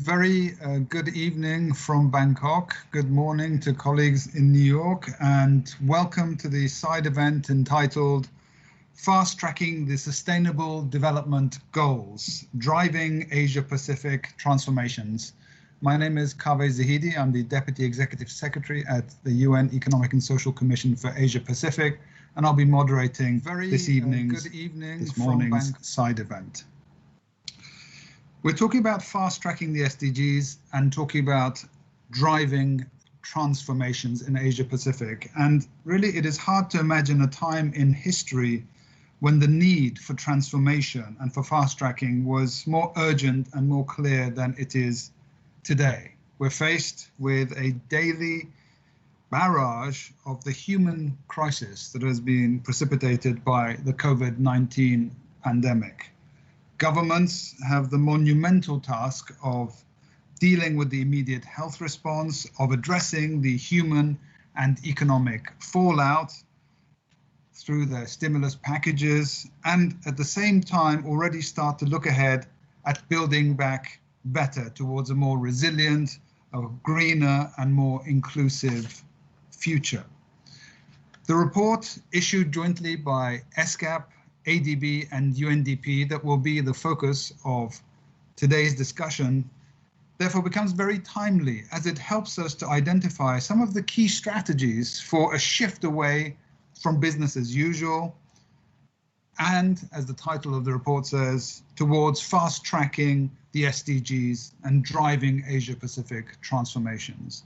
Very good evening from Bangkok. Good morning to colleagues in New York, and welcome to the side event entitled Fast Tracking the Sustainable Development Goals, Driving Asia-Pacific Transformations. My name is Kaveh Zahidi. I'm the Deputy Executive Secretary at the UN Economic and Social Commission for Asia-Pacific, and I'll be moderating this morning's side event. We're talking about fast tracking the SDGs and talking about driving transformations in Asia Pacific. And really, it is hard to imagine a time in history when the need for transformation and for fast tracking was more urgent and more clear than it is today. We're faced with a daily barrage of the human crisis that has been precipitated by the COVID-19 pandemic. Governments have the monumental task of dealing with the immediate health response, of addressing the human and economic fallout through their stimulus packages, and at the same time already start to look ahead at building back better towards a more resilient, a greener and more inclusive future. The report issued jointly by ESCAP, ADB and UNDP that will be the focus of today's discussion therefore becomes very timely, as it helps us to identify some of the key strategies for a shift away from business as usual and, as the title of the report says, towards fast tracking the SDGs and driving Asia-Pacific transformations.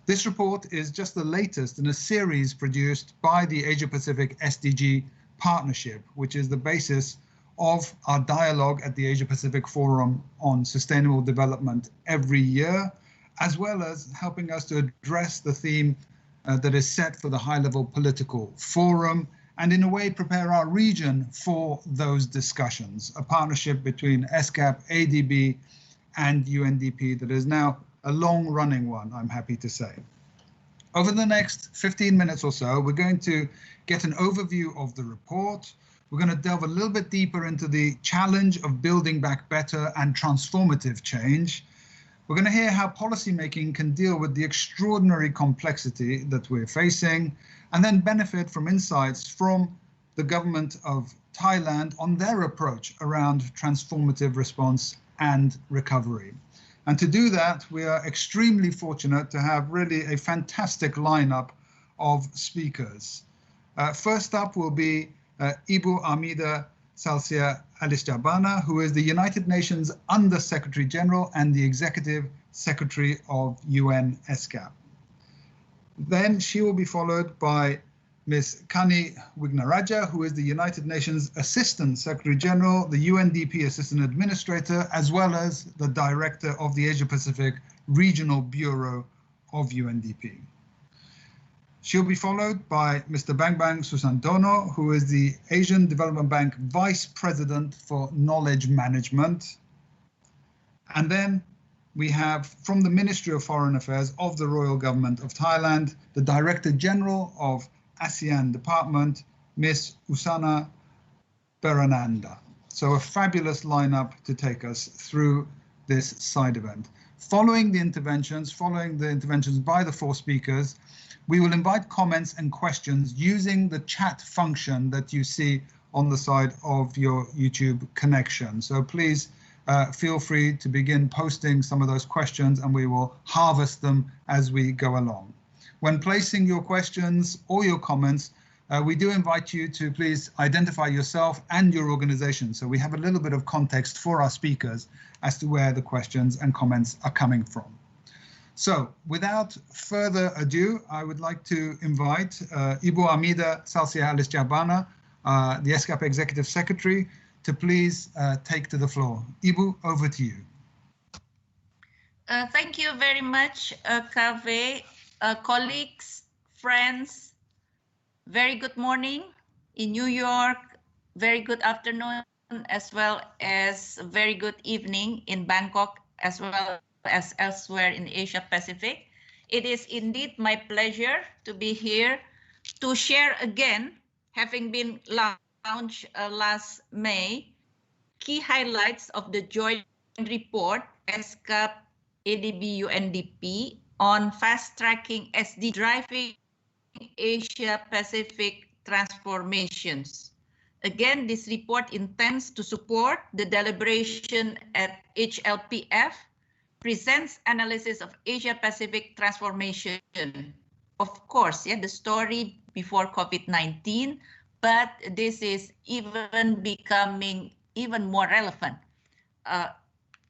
This report is just the latest in a series produced by the Asia-Pacific SDG Partnership, which is the basis of our dialogue at the Asia-Pacific Forum on Sustainable Development every year, as well as helping us to address the theme that is set for the high-level political forum, and in a way prepare our region for those discussions, a partnership between ESCAP, ADB and UNDP that is now a long-running one, I'm happy to say. Over the next 15 minutes or so, we're going to get an overview of the report. We're going to delve a little bit deeper into the challenge of building back better and transformative change. We're going to hear how policymaking can deal with the extraordinary complexity that we're facing, and then benefit from insights from the government of Thailand on their approach around transformative response and recovery. And to do that, we are extremely fortunate to have really a fantastic lineup of speakers. First up will be Ibu Armida Salcia Alisjabana, who is the United Nations Under Secretary General and the Executive Secretary of UN ESCAP. Then she will be followed by Ms. Kani Wignaraja, who is the United Nations Assistant Secretary General, the UNDP Assistant Administrator, as well as the Director of the Asia Pacific Regional Bureau of UNDP. She'll be followed by Mr. Bambang Susantono, who is the Asian Development Bank Vice President for Knowledge Management. And then we have, from the Ministry of Foreign Affairs of the Royal Government of Thailand, the Director General of ASEAN Department, Ms. Usana Berananda. So a fabulous lineup to take us through this side event. Following the interventions by the four speakers, we will invite comments and questions using the chat function that you see on the side of your YouTube connection. So please feel free to begin posting some of those questions and we will harvest them as we go along. When placing your questions or your comments, we do invite you to please identify yourself and your organization, so we have a little bit of context for our speakers as to where the questions and comments are coming from. So without further ado, I would like to invite Ibu Armida Salcia Alisjabana, the ESCAP Executive Secretary, to please take to the floor. Ibu, over to you. Thank you very much, Kaveh. Colleagues, friends, very good morning in New York, very good afternoon, as well as very good evening in Bangkok, as well as elsewhere in Asia Pacific. It is indeed my pleasure to be here to share again, having been launched last May, key highlights of the joint report ESCAP ADB UNDP on fast-tracking SDG driving Asia Pacific transformations. Again, this report intends to support the deliberation at HLPF, presents analysis of Asia Pacific transformation. Of course, yeah, the story before COVID-19, but this is even becoming even more relevant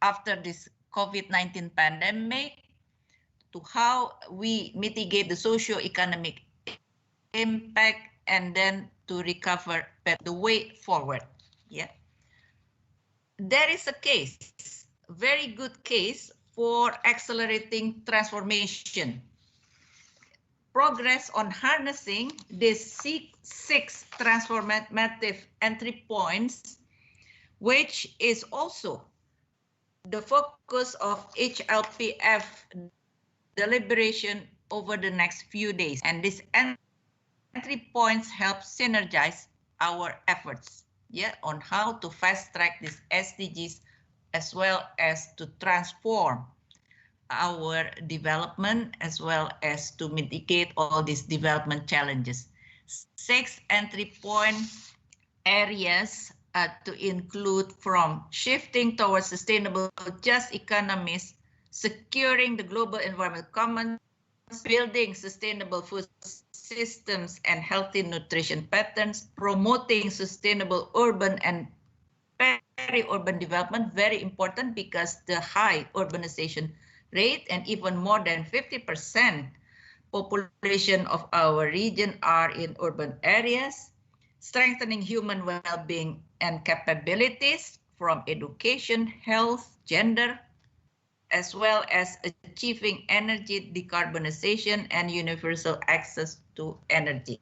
after this COVID-19 pandemic, to how we mitigate the socio-economic impact and then to recover the way forward. Yeah, there is a case, very good case for accelerating transformation. Progress on harnessing these six transformative entry points, which is also the focus of HLPF deliberation over the next few days. And these entry points help synergize our efforts, yeah, on how to fast track these SDGs as well as to transform our development as well as to mitigate all these development challenges. 6 entry point areas to include from shifting towards sustainable just economies, securing the global environment commons, building sustainable food systems and healthy nutrition patterns, promoting sustainable urban and peri-urban development, very important because the high urbanization rate and even more than 50% population of our region are in urban areas, strengthening human well-being and capabilities from education, health, gender, as well as achieving energy decarbonization and universal access to energy.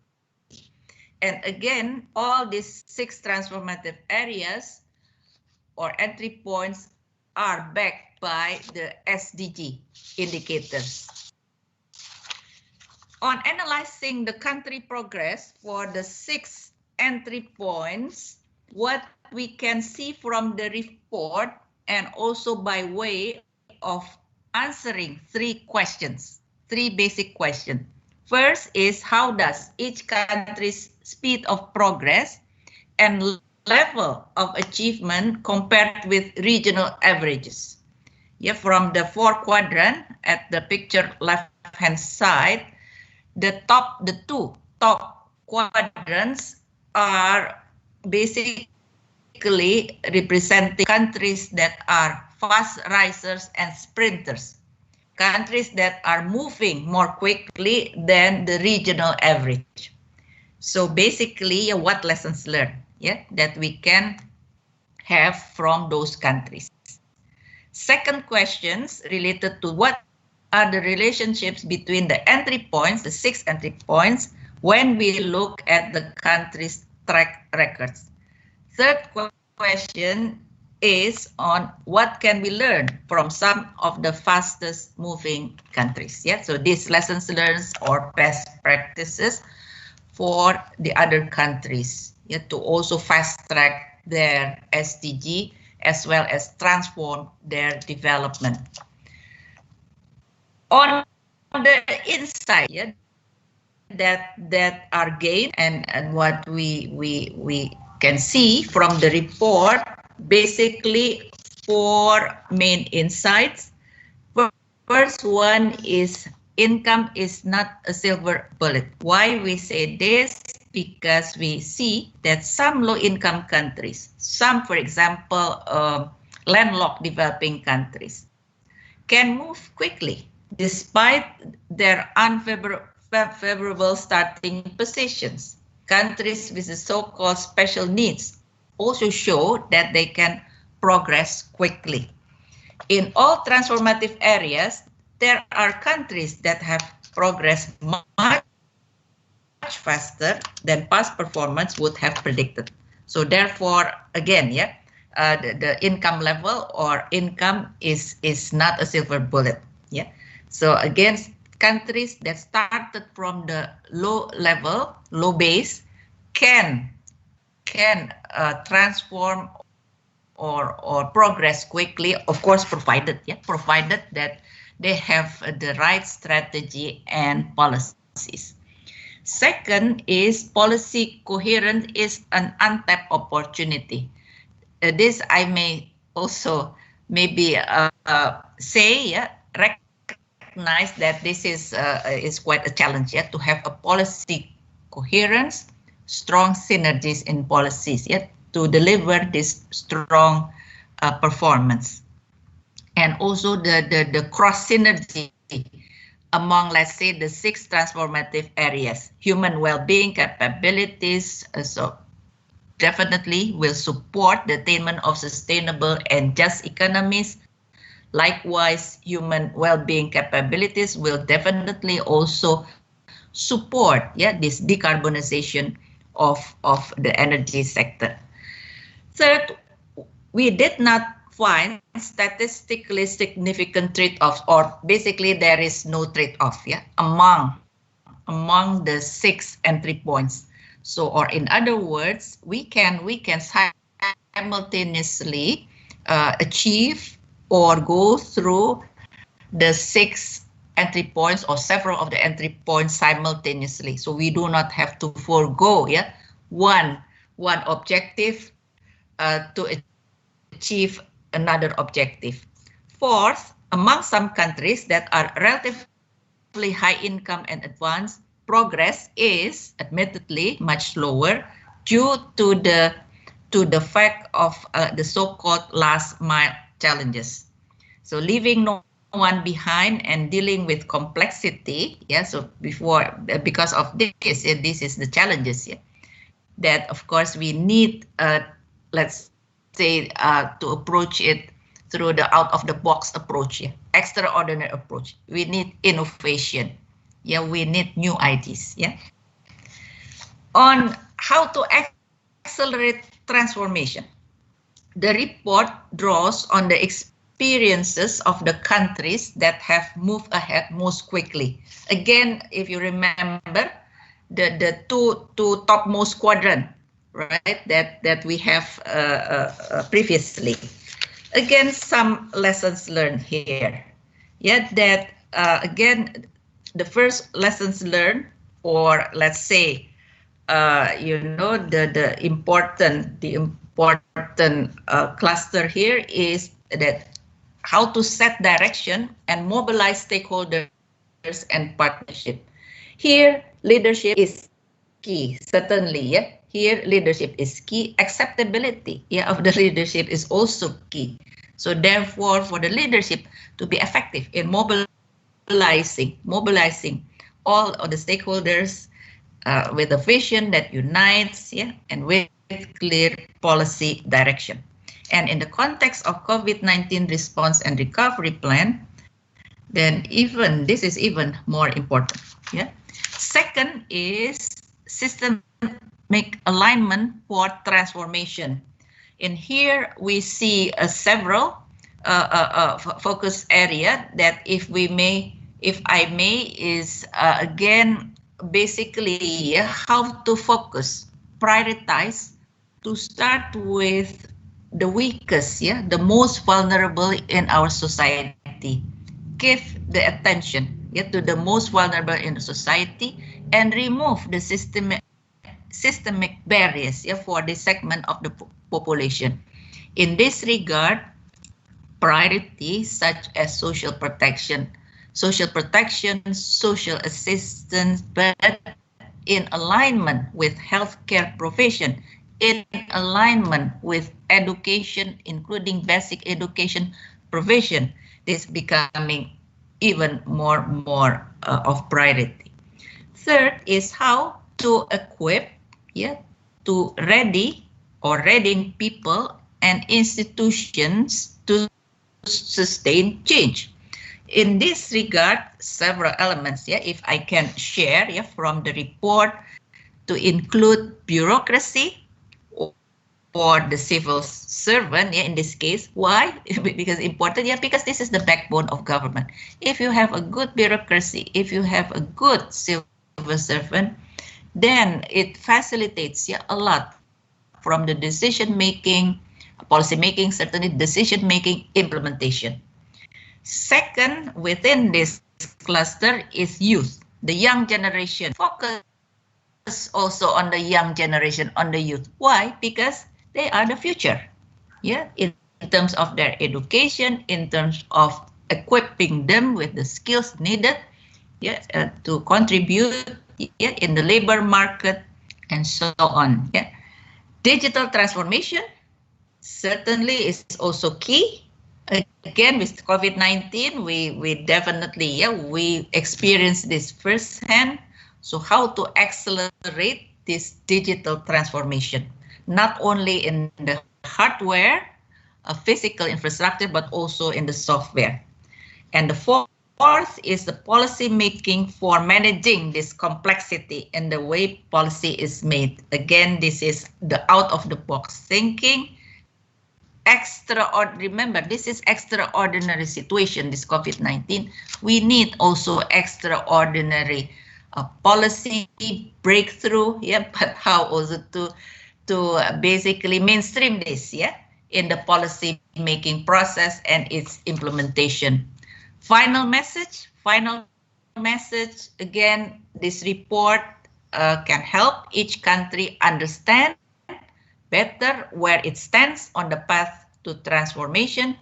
And again, all these 6 transformative areas or entry points are backed by the SDG indicators. On analyzing the country progress for the 6 entry points, what we can see from the report and also by way of answering 3 questions, 3 basic questions. First is, how does each country's speed of progress and level of achievement compared with regional averages? Yeah, from the 4 quadrant at the picture left-hand side, the 2 top quadrants are basically representing countries that are fast risers and sprinters, countries that are moving more quickly than the regional average. So basically, what lessons learned, yeah, that we can have from those countries. Second questions related to what are the relationships between the entry points, the 6 entry points, when we look at the country's track records. Third question is on what can we learn from some of the fastest moving countries. Yeah, so these lessons learned or best practices for the other countries, yeah, to also fast track their SDG as well as transform their development. On the insight, yeah, that are gained and what we can see from the report, basically 4 main insights. First one is income is not a silver bullet. Why we say this? Because we see that some low-income countries, some, for example, landlocked developing countries, can move quickly despite their unfavorable starting positions. Countries with the so-called special needs also show that they can progress quickly. In all transformative areas, there are countries that have progressed much faster than past performance would have predicted. So therefore, again, yeah, the income level or income is not a silver bullet. Yeah. So again, countries that started from the low level, low base, can transform or progress quickly, of course, provided that they have the right strategy and policies. Second is policy coherence is an untapped opportunity. This I may also maybe say, recognize that this is quite a challenge, to have a policy coherence, strong synergies in policies, to deliver this strong performance. And also the cross synergy among, let's say, the 6 transformative areas: human well-being, capabilities, so definitely will support the attainment of sustainable and just economies. Likewise, human well-being capabilities will definitely also support this decarbonization of the energy sector. Third, we did not find statistically significant trade-offs, or basically there is no trade-off among the 6 entry points. So, or in other words, we can simultaneously achieve or go through the 6 entry points or several of the entry points simultaneously. So we do not have to forego one objective to achieve another objective. Fourth, among some countries that are relatively high income and advanced, progress is admittedly much slower due to the fact of the so-called last mile challenges. So leaving no one behind and dealing with complexity, so because of this is the challenges, that of course we need, let's say, to approach it through the out-of-the-box approach, extraordinary approach. We need innovation, we need new ideas, On how to accelerate transformation, the report draws on the experiences of the countries that have moved ahead most quickly. Again, if you remember, the two topmost quadrant, right, that we have previously. Again, some lessons learned here. That again, the first lessons learned, or let's say, the important cluster here is that how to set direction and mobilize stakeholders and partnership. Here, leadership is key, certainly. Here, leadership is key. Acceptability of the leadership is also key. So therefore, for the leadership to be effective in mobilizing all of the stakeholders with a vision that unites, and with clear policy direction. And in the context of COVID-19 response and recovery plan, then this is even more important. Second is systemic alignment for transformation. In here, we see several focus area that, if I may, is again basically how to focus, prioritize, to start with the weakest, the most vulnerable in our society. Give the attention to the most vulnerable in the society and remove the systemic barriers for this segment of the population. In this regard, priorities such as social protection, social assistance, but in alignment with healthcare provision, in alignment with education, including basic education provision, this becoming even more of priority. Third is how to equip, to readying people and institutions to sustain change. In this regard, several elements, if I can share, from the report, to include bureaucracy or the civil servant, in this case. Why? Because important, because this is the backbone of government. If you have a good bureaucracy, if you have a good civil servant, then it facilitates a lot from the decision making policy making, certainly decision making, implementation. Second, within this cluster is youth, the young generation. Focus also on the young generation, on the youth. Why? Because they are the future. Yeah, in terms of their education, in terms of equipping them with the skills needed, yeah, to contribute, yeah, in the labor market and so on. Yeah, digital transformation certainly is also key. Again, with COVID-19, we definitely, yeah, we experienced this firsthand. So how to accelerate this digital transformation, not only in the hardware, physical infrastructure, but also in the software. And the fourth is the policy making for managing this complexity in the way policy is made. Again, this is the out of the box thinking. Remember, this is extraordinary situation, this COVID-19. We need also extraordinary policy breakthrough, yeah, but how also to basically mainstream this, yeah, in the policy making process and its implementation. Final message, again, this report can help each country understand better where it stands on the path to transformation.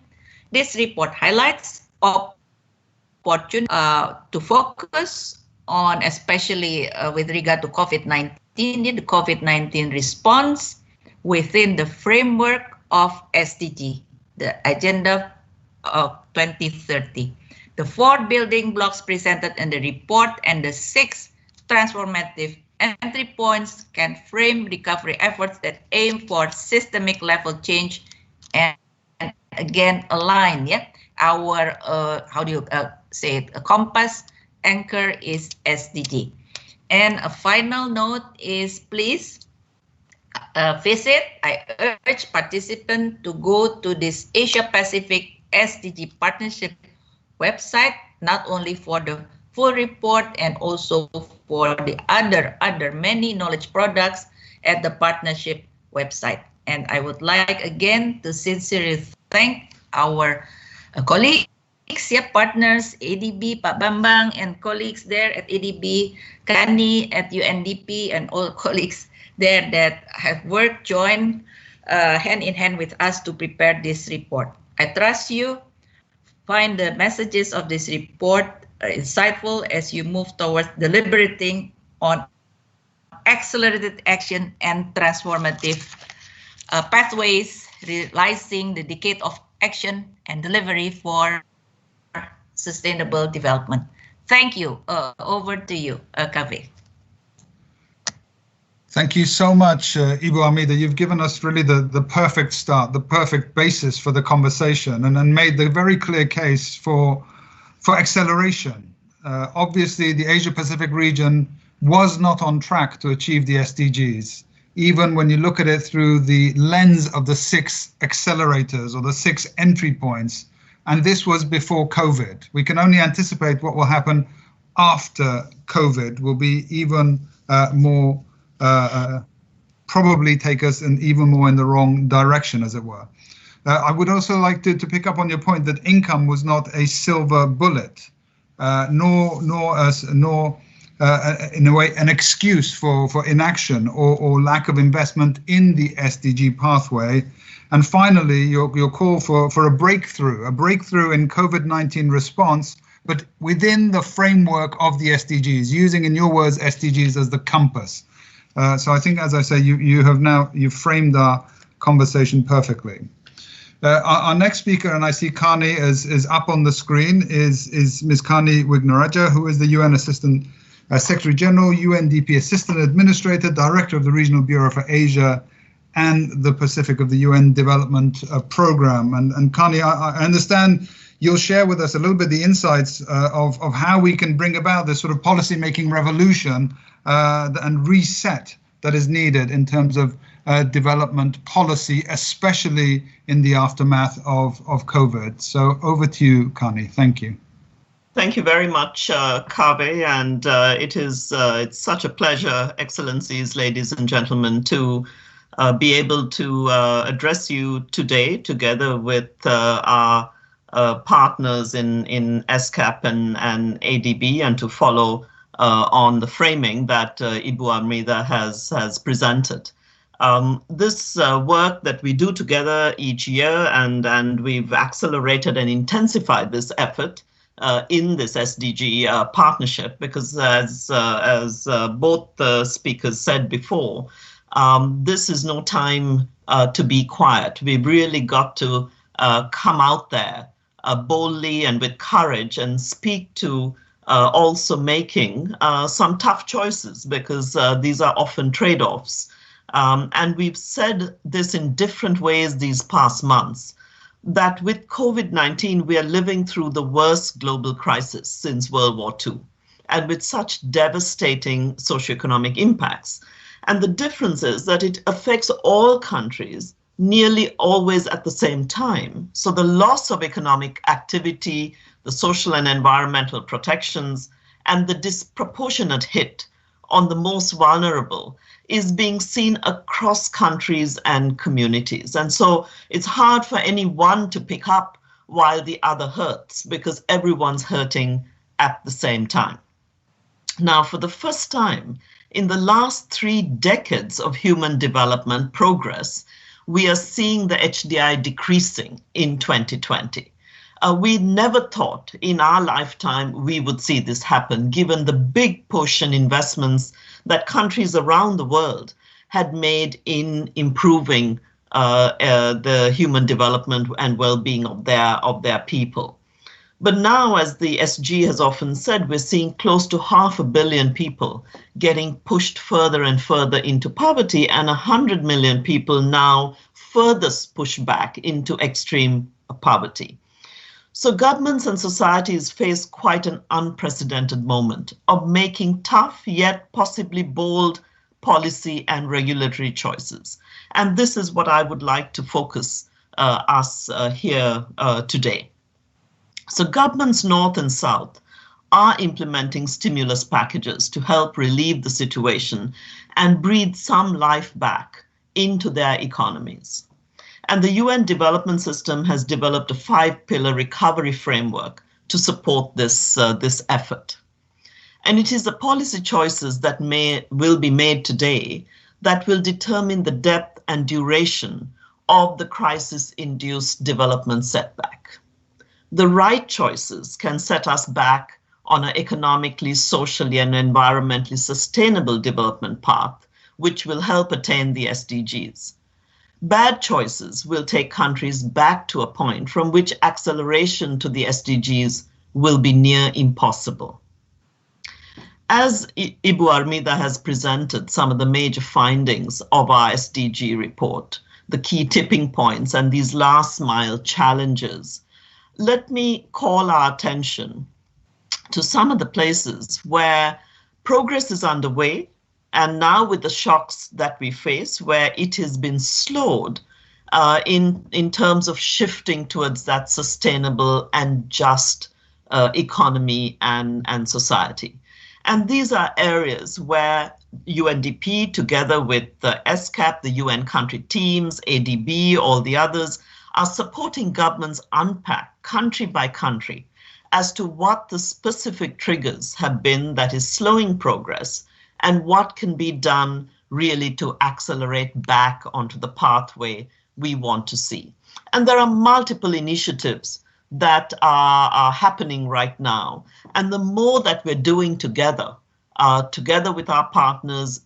This report highlights opportunity to focus on, especially with regard to COVID-19, the COVID-19 response within the framework of SDG, the Agenda of 2030. The 4 building blocks presented in the report and the 6 transformative entry points can frame recovery efforts that aim for systemic level change and again align, yeah, our how do you say it, a compass anchor is SDG. And a final note is please visit, I urge participants to go to this Asia Pacific SDG Partnership website, not only for the full report and also for the other many knowledge products at the partnership website. And I would like again to sincerely thank our colleagues, yeah, partners, ADB, Pak Bambang, and colleagues there at ADB, Kani at UNDP, and all colleagues there that have worked, joined hand in hand with us to prepare this report. I trust you find the messages of this report insightful as you move towards deliberating on accelerated action and transformative pathways, realizing the decade of action and delivery for sustainable development. Thank you. Over to you, Kaveh. Thank you so much, Ibu Hamida. You've given us really the perfect start, the perfect basis for the conversation, and made the very clear case for acceleration. Obviously, the Asia-Pacific region was not on track to achieve the SDGs, even when you look at it through the lens of the 6 accelerators or the 6 entry points. And this was before COVID. We can only anticipate what will happen after COVID will be even more, probably take us even more in the wrong direction, as it were. I would also like to pick up on your point that income was not a silver bullet, nor in a way an excuse for inaction or lack of investment in the SDG pathway. And finally, your call for a breakthrough in COVID-19 response, but within the framework of the SDGs, using, in your words, SDGs as the compass. So I think, as I say, you've framed our conversation perfectly. Our next speaker, and I see Kani is up on the screen, is Ms. Kani Wignaraja, who is the UN Assistant Secretary General, UNDP Assistant Administrator, Director of the Regional Bureau for Asia and the Pacific of the UN Development Program. And Kani, I understand you'll share with us a little bit the insights of how we can bring about this sort of policy-making revolution and reset that is needed in terms of development policy, especially in the aftermath of COVID. So over to you, Kani. Thank you. Thank you very much, Kaveh, and it's such a pleasure, Excellencies, ladies and gentlemen, to be able to address you today together with our partners in ESCAP and ADB, and to follow on the framing that Ibu Armida has presented. This work that we do together each year, and we've accelerated and intensified this effort in this SDG partnership, because as both the speakers said before, this is no time to be quiet. We've really got to come out there boldly and with courage and speak to also making some tough choices, because these are often trade-offs. And we've said this in different ways these past months, that with COVID-19, we are living through the worst global crisis since World War II, and with such devastating socioeconomic impacts. And the difference is that it affects all countries nearly always at the same time. So the loss of economic activity, the social and environmental protections, and the disproportionate hit on the most vulnerable is being seen across countries and communities. And so it's hard for any one to pick up while the other hurts, because everyone's hurting at the same time. Now, for the first time in the last 3 decades of human development progress, we are seeing the HDI decreasing in 2020. We never thought in our lifetime we would see this happen, given the big push and investments that countries around the world had made in improving the human development and well-being of their people. But now, as the SG has often said, we're seeing close to 500 million people getting pushed further and further into poverty, and 100 million people now further pushed back into extreme poverty. So governments and societies face quite an unprecedented moment of making tough yet possibly bold policy and regulatory choices. And this is what I would like to focus us here today. So governments north and south are implementing stimulus packages to help relieve the situation and breathe some life back into their economies. And the UN Development System has developed a 5-pillar recovery framework to support this effort. And it is the policy choices that will be made today that will determine the depth and duration of the crisis-induced development setback. The right choices can set us back on an economically, socially, and environmentally sustainable development path, which will help attain the SDGs. Bad choices will take countries back to a point from which acceleration to the SDGs will be near impossible. As Ibu Armida has presented some of the major findings of our SDG report, the key tipping points and these last mile challenges, let me call our attention to some of the places where progress is underway, and now with the shocks that we face, where it has been slowed in terms of shifting towards that sustainable and just economy and society. And these are areas where UNDP, together with the ESCAP, the UN country teams, ADB, all the others, are supporting governments unpack country by country as to what the specific triggers have been that is slowing progress, and what can be done really to accelerate back onto the pathway we want to see. And there are multiple initiatives that are happening right now. And the more that we're doing together, together with our partners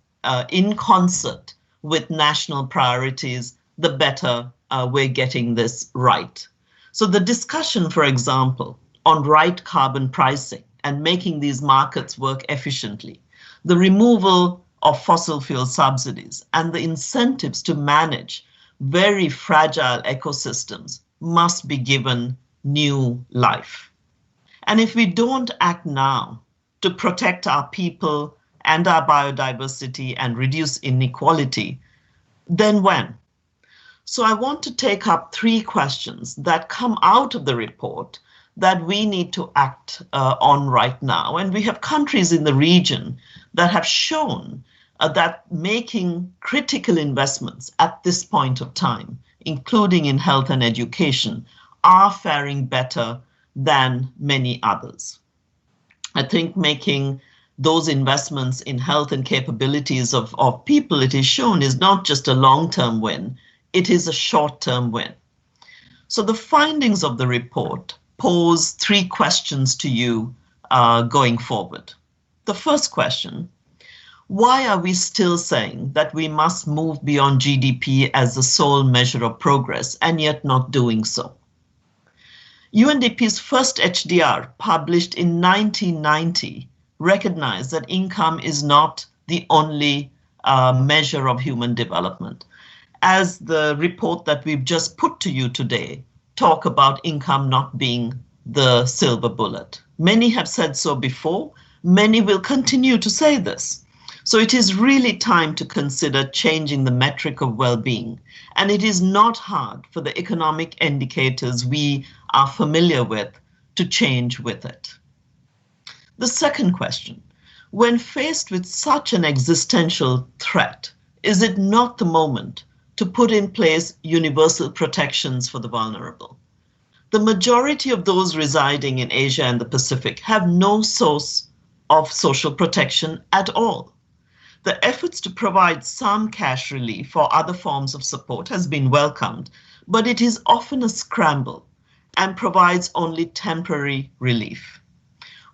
in concert with national priorities, the better we're getting this right. So the discussion, for example, on right carbon pricing and making these markets work efficiently, the removal of fossil fuel subsidies and the incentives to manage very fragile ecosystems must be given new life. And if we don't act now to protect our people and our biodiversity and reduce inequality, then when? So I want to take up 3 questions that come out of the report that we need to act on right now. And we have countries in the region that have shown that making critical investments at this point of time, including in health and education, are faring better than many others. I think making those investments in health and capabilities of people, it is shown, is not just a long-term win, it is a short-term win. So the findings of the report pose 3 questions to you going forward. The first question: why are we still saying that we must move beyond GDP as the sole measure of progress and yet not doing so? UNDP's first HDR, published in 1990, recognized that income is not the only measure of human development. As the report that we've just put to you today talk about income not being the silver bullet. Many have said so before, many will continue to say this. So it is really time to consider changing the metric of well-being, and it is not hard for the economic indicators we are familiar with to change with it. The second question: when faced with such an existential threat, is it not the moment to put in place universal protections for the vulnerable? The majority of those residing in Asia and the Pacific have no source of social protection at all. The efforts to provide some cash relief or other forms of support has been welcomed, but it is often a scramble and provides only temporary relief.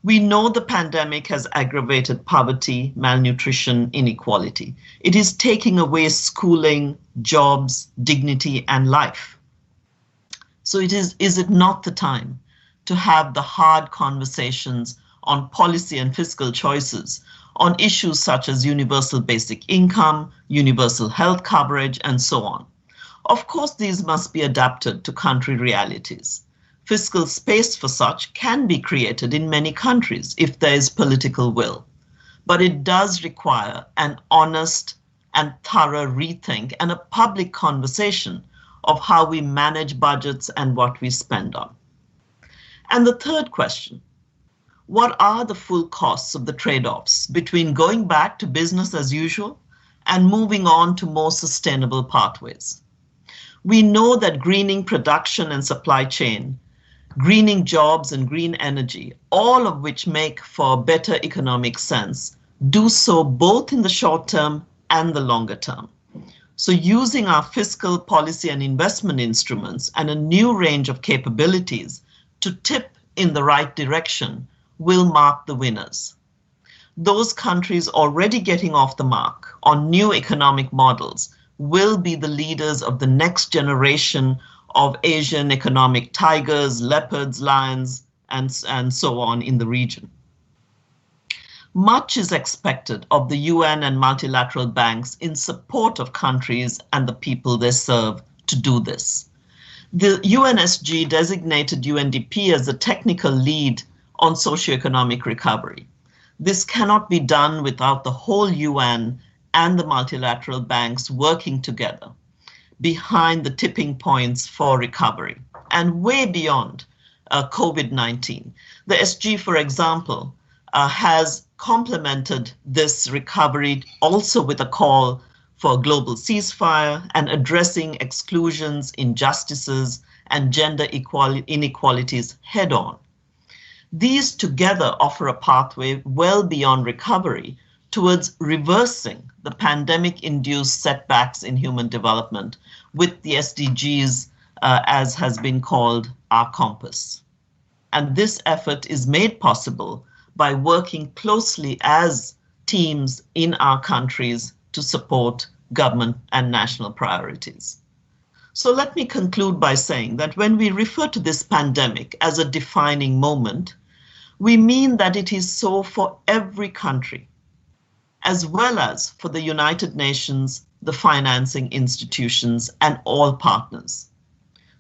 We know the pandemic has aggravated poverty, malnutrition, inequality. It is taking away schooling, jobs, dignity, and life. So is it not the time to have the hard conversations on policy and fiscal choices on issues such as universal basic income, universal health coverage, and so on? Of course, these must be adapted to country realities. Fiscal space for such can be created in many countries if there is political will, but it does require an honest and thorough rethink and a public conversation of how we manage budgets and what we spend on. And the third question: what are the full costs of the trade-offs between going back to business as usual and moving on to more sustainable pathways? We know that greening production and supply chain, greening jobs and green energy, all of which make for better economic sense, do so both in the short term and the longer term. So using our fiscal policy and investment instruments and a new range of capabilities to tip in the right direction will mark the winners. Those countries already getting off the mark on new economic models will be the leaders of the next generation of Asian economic tigers, leopards, lions, and so on in the region. Much is expected of the UN and multilateral banks in support of countries and the people they serve to do this. The UNSG designated UNDP as the technical lead on socioeconomic recovery. This cannot be done without the whole UN and the multilateral banks working together behind the tipping points for recovery and way beyond COVID-19. The SG, for example, has complemented this recovery also with a call for global ceasefire and addressing exclusions, injustices, and gender inequalities head on. These together offer a pathway well beyond recovery towards reversing the pandemic-induced setbacks in human development with the SDGs, as has been called, our compass. And this effort is made possible by working closely as teams in our countries to support government and national priorities. So let me conclude by saying that when we refer to this pandemic as a defining moment, we mean that it is so for every country, as well as for the United Nations, the financing institutions, and all partners.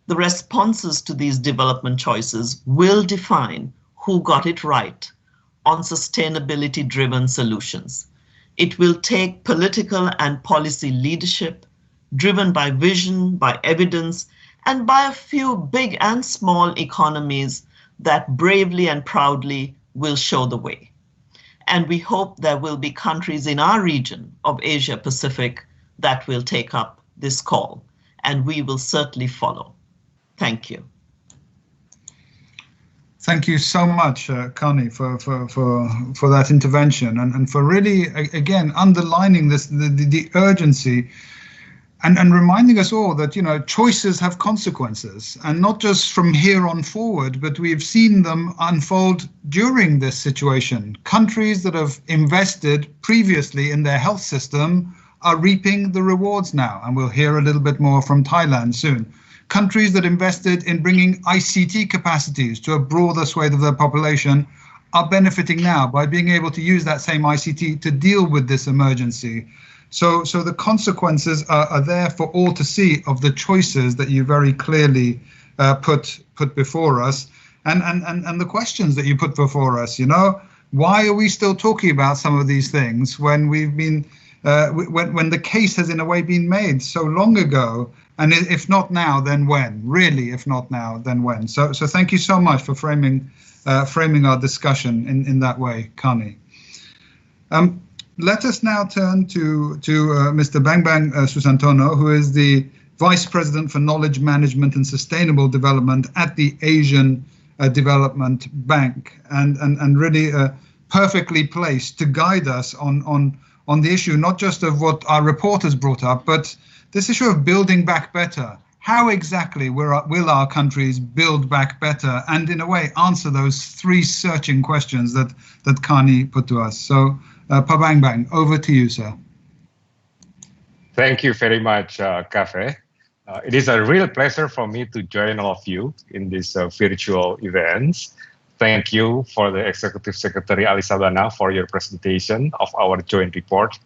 The responses to these development choices will define who got it right on sustainability-driven solutions. It will take political and policy leadership driven by vision, by evidence, and by a few big and small economies that bravely and proudly will show the way. And we hope there will be countries in our region of Asia Pacific that will take up this call, and we will certainly follow. Thank you. Thank you so much, Connie, for that intervention and for really, again, underlining the urgency and reminding us all that, you know, choices have consequences, and not just from here on forward, but we've seen them unfold during this situation. Countries that have invested previously in their health system are reaping the rewards now, and we'll hear a little bit more from Thailand soon. Countries that invested in bringing ICT capacities to a broader swathe of their population are benefiting now by being able to use that same ICT to deal with this emergency. So the consequences are there for all to see of the choices that you very clearly put before us, and the questions that you put before us. You know, why are we still talking about some of these things when we've been when the case has in a way been made so long ago? And if not now, then when? Really, if not now, then when? So thank you so much for framing our discussion in that way, Connie. Let us now turn to Mr. Bambang Susantono, who is the Vice President for Knowledge Management and Sustainable Development at the Asian Development Bank, and really perfectly placed to guide us on the issue, not just of what our report has brought up, but this issue of building back better. How exactly will our countries build back better, and in a way answer those three searching questions that Connie put to us? So, Pak Bambang, over to you, sir. Thank you very much, Cafe. It is a real pleasure for me to join all of you in this virtual events. Thank you for the Executive Secretary Ali Sabana for your presentation of our joint report.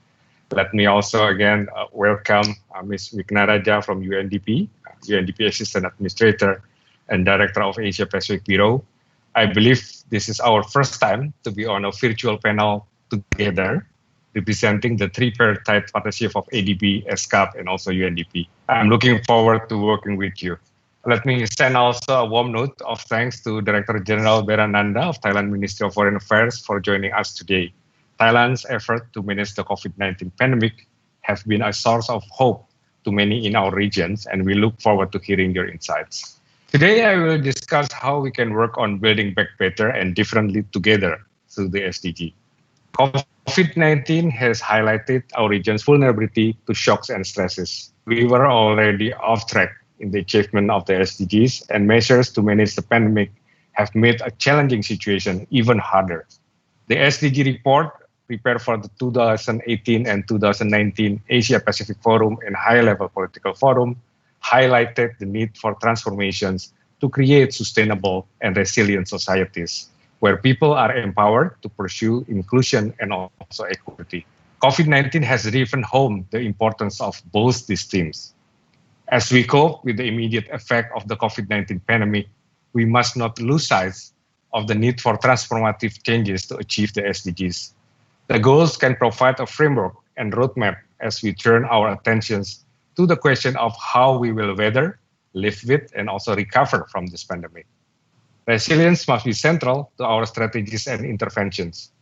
Let me also again welcome Ms. Wignaraja from UNDP, UNDP Assistant Administrator and Director of Asia Pacific Bureau. I believe this is our first time to be on a virtual panel together, representing the tripartite partnership of ADB, ESCAP, and also UNDP. I'm looking forward to working with you. Let me send also a warm note of thanks to Director General Berananda of Thailand Ministry of Foreign Affairs for joining us today. Thailand's effort to manage the COVID-19 pandemic have been a source of hope to many in our regions, and we look forward to hearing your insights. Today, I will discuss how we can work on building back better and differently together through the SDG. COVID-19 has highlighted our region's vulnerability to shocks and stresses. We were already off track in the achievement of the SDGs, and measures to manage the pandemic have made a challenging situation even harder. The SDG report, prepared for the 2018 and 2019 Asia Pacific Forum and High-Level Political Forum, highlighted the need for transformations to create sustainable and resilient societies, where people are empowered to pursue inclusion and also equity. COVID-19 has driven home the importance of both these themes. As we cope with the immediate effect of the COVID-19 pandemic, we must not lose sight of the need for transformative changes to achieve the SDGs. The goals can provide a framework and roadmap as we turn our attentions to the question of how we will weather, live with, and also recover from this pandemic. Resilience must be central to our strategies and interventions.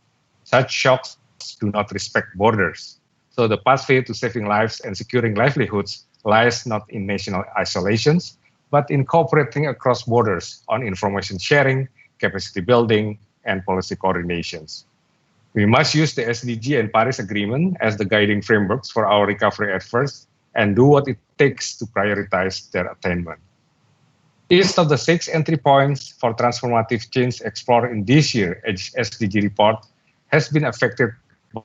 Such shocks do not respect borders, so the pathway to saving lives and securing livelihoods lies not in national isolations, but in cooperating across borders on information sharing, capacity building, and policy coordinations. We must use the SDG and Paris Agreement as the guiding frameworks for our recovery efforts and do what it takes to prioritize their attainment. Each of the 6 entry points for transformative change explored in this year's SDG report has been affected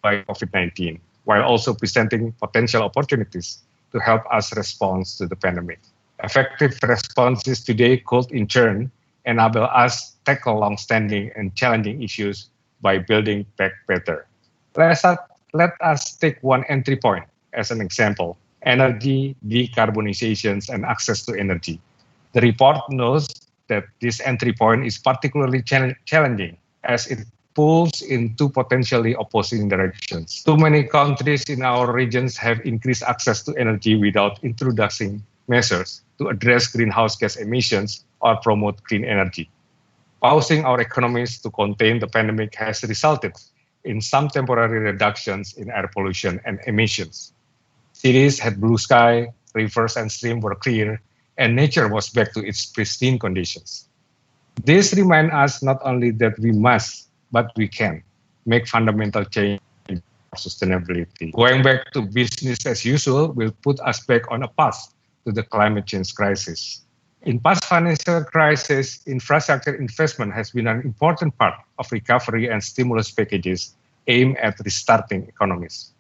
by COVID-19, while also presenting potential opportunities to help us respond to the pandemic. Effective responses today could, in turn, enable us to tackle long-standing and challenging issues by building back better. Let us take one entry point as an example: energy, decarbonizations, and access to energy. The report knows that this entry point is particularly challenging as it pulls in two potentially opposing directions. Too many countries in our regions have increased access to energy without introducing measures to address greenhouse gas emissions or promote clean energy. Pausing our economies to contain the pandemic has resulted in some temporary reductions in air pollution and emissions. Cities had blue sky, rivers and streams were clear, and nature was back to its pristine conditions. This reminds us not only that we must, but we can make fundamental change in sustainability. Going back to business as usual will put us back on a path to the climate change crisis. In past financial crises, infrastructure investment has been an important part of recovery and stimulus packages aimed at restarting economies.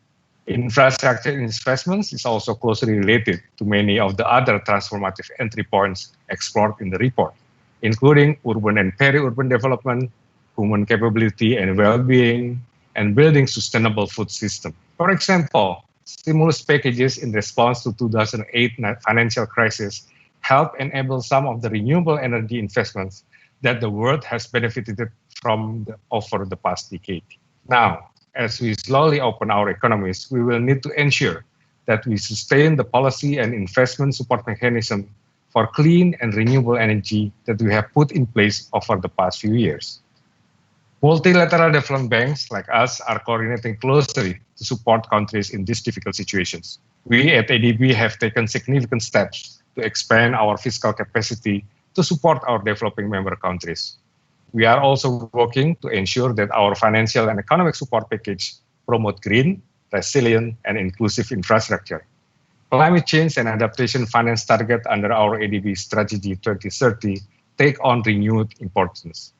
Infrastructure investments is also closely related to many of the other transformative entry points explored in the report, including urban and peri-urban development, human capability and well-being, and building sustainable food system. For example, stimulus packages in response to 2008 financial crisis help enable some of the renewable energy investments that the world has benefited from over the past decade. Now, as we slowly open our economies, we will need to ensure that we sustain the policy and investment support mechanism for clean and renewable energy that we have put in place over the past few years. Multilateral development banks like us are coordinating closely to support countries in these difficult situations. We at ADB have taken significant steps to expand our fiscal capacity to support our developing member countries. We are also working to ensure that our financial and economic support package promote green, resilient, and inclusive infrastructure. Climate change and adaptation finance target under our ADB Strategy 2030 take on renewed importance.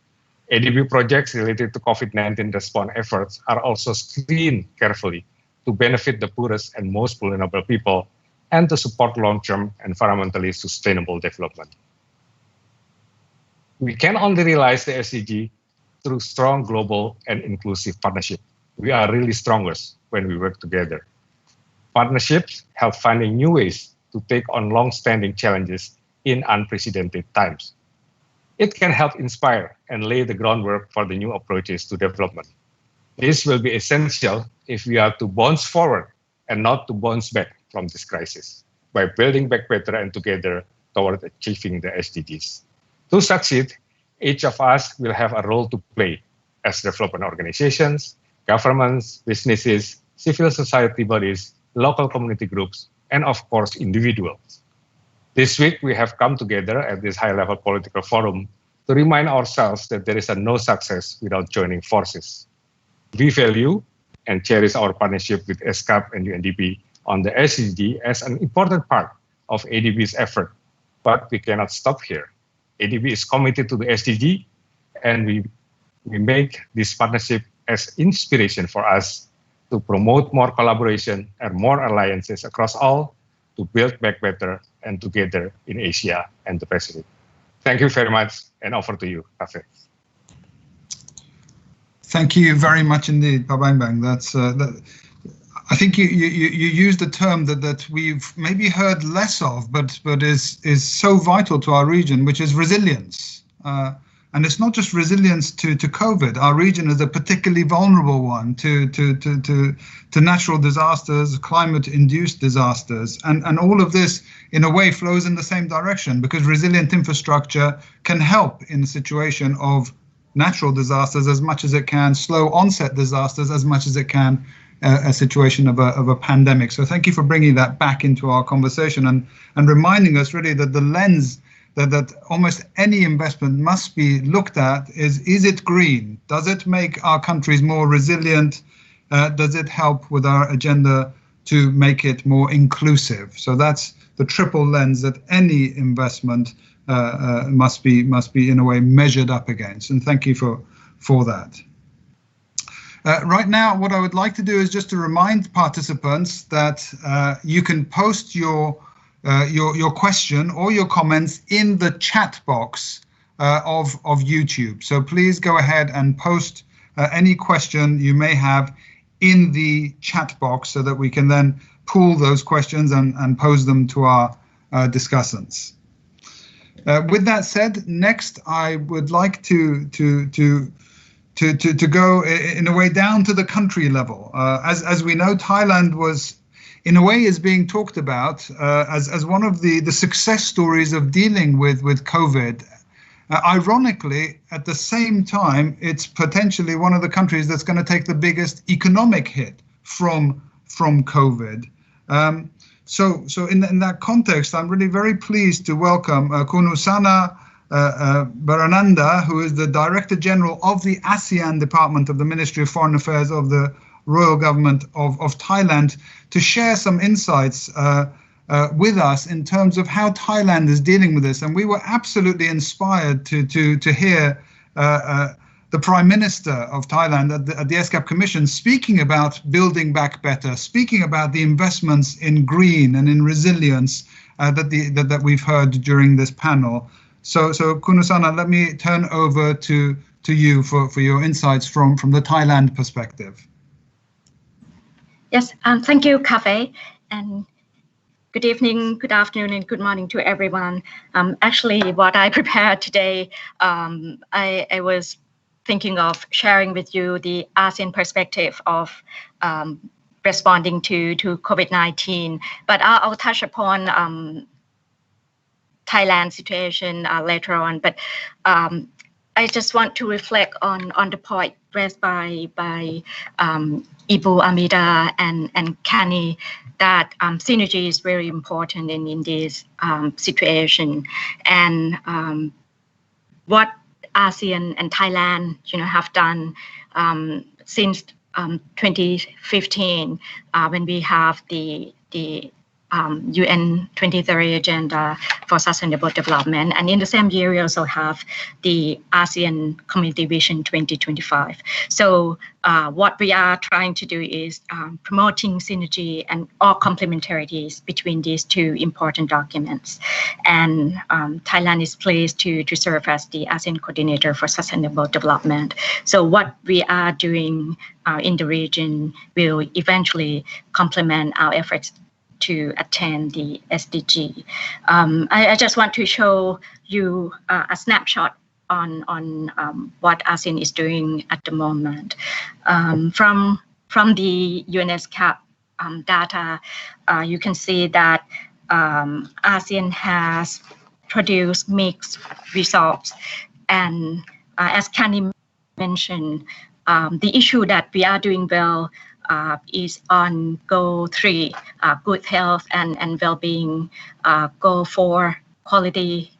ADB projects related to COVID-19 response efforts are also screened carefully to benefit the poorest and most vulnerable people and to support long-term environmentally sustainable development. We can only realize the SDG through strong global and inclusive partnership. We are really strongest when we work together. Partnerships help finding new ways to take on long-standing challenges in unprecedented times. It can help inspire and lay the groundwork for the new approaches to development. This will be essential if we are to bounce forward and not to bounce back from this crisis by building back better and together toward achieving the SDGs. To succeed, each of us will have a role to play as development organizations, governments, businesses, civil society bodies, local community groups, and of course, individuals. This week, we have come together at this high-level political forum to remind ourselves that there is no success without joining forces. We value and cherish our partnership with ESCAP and UNDP on the SDG as an important part of ADB's effort, but we cannot stop here. ADB is committed to the SDG, and we make this partnership as inspiration for us to promote more collaboration and more alliances across all to build back better and together in Asia and the Pacific. Thank you very much, and over to you, Cafe. Thank you very much indeed, Pak Bambang. That's I think you used a term that we've maybe heard less of, but is so vital to our region, which is resilience. And it's not just resilience to COVID. Our region is a particularly vulnerable one to natural disasters, climate-induced disasters, and all of this in a way flows in the same direction, because resilient infrastructure can help in a situation of natural disasters as much as it can, slow onset disasters as much as it can, a situation of a pandemic. So thank you for bringing that back into our conversation and reminding us really that the lens that almost any investment must be looked at is it green? Does it make our countries more resilient? Does it help with our agenda to make it more inclusive? So that's the triple lens that any investment must be in a way measured up against. And thank you for that. Right now, what I would like to do is just to remind participants that you can post your question or your comments in the chat box of YouTube. So please go ahead and post any question you may have in the chat box so that we can then pool those questions and pose them to our discussants. With that said, next I would like to go in a way down to the country level. As we know, Thailand was, in a way, is being talked about as one of the success stories of dealing with COVID, Ironically, at the same time, it's potentially one of the countries that's going to take the biggest economic hit from COVID. So in that context, I'm really very pleased to welcome Kunusana Barananda, who is the Director General of the ASEAN Department of the Ministry of Foreign Affairs of the Royal Government of Thailand, to share some insights with us in terms of how Thailand is dealing with this. And we were absolutely inspired to hear the Prime Minister of Thailand at the ESCAP Commission speaking about building back better, speaking about the investments in green and in resilience that we've heard during this panel. So Kunusana, let me turn over to you for your insights from the Thailand perspective. Yes, thank you, Cafe, and good evening, good afternoon, and good morning to everyone. Actually, what I prepared today, I was thinking of sharing with you the ASEAN perspective of responding to COVID-19, but I'll touch upon Thailand situation later on. But I just want to reflect on the point raised by Ibu, Amida, and Kani, that synergy is very important in this situation. And what ASEAN and Thailand, have done since 2015, when we have the UN 2030 Agenda for Sustainable Development. And in the same year, we also have the ASEAN Community Vision 2025. So what we are trying to do is promoting synergy and all complementarities between these two important documents. And Thailand is pleased to serve as the ASEAN coordinator for sustainable development. So what we are doing in the region will eventually complement our efforts to attain the SDG. I just want to show you a snapshot on what ASEAN is doing at the moment. From the ESCAP data, you can see that ASEAN has produced mixed results. And as Kani mentioned, the issue that we are doing well is on Goal 3, good health and well-being, Goal 4, quality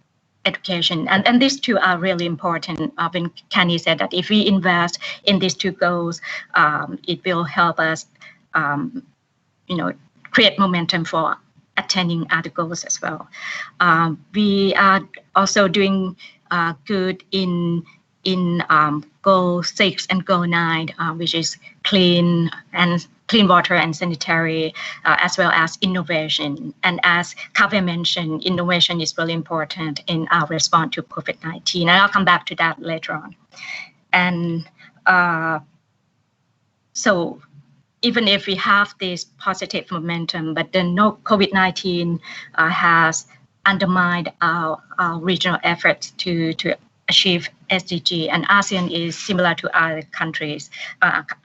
education. And these two are really important. When Kani said that if we invest in these two goals, it will help us, create momentum for attaining other goals as well. We are also doing good in Goal 6 and Goal 9, which is clean water and sanitary, as well as innovation. And as Kaveh mentioned, innovation is really important in our response to COVID-19. And I'll come back to that later on. And so even if we have this positive momentum, but then COVID-19 has undermined our regional efforts to achieve SDG, and ASEAN is similar to other countries,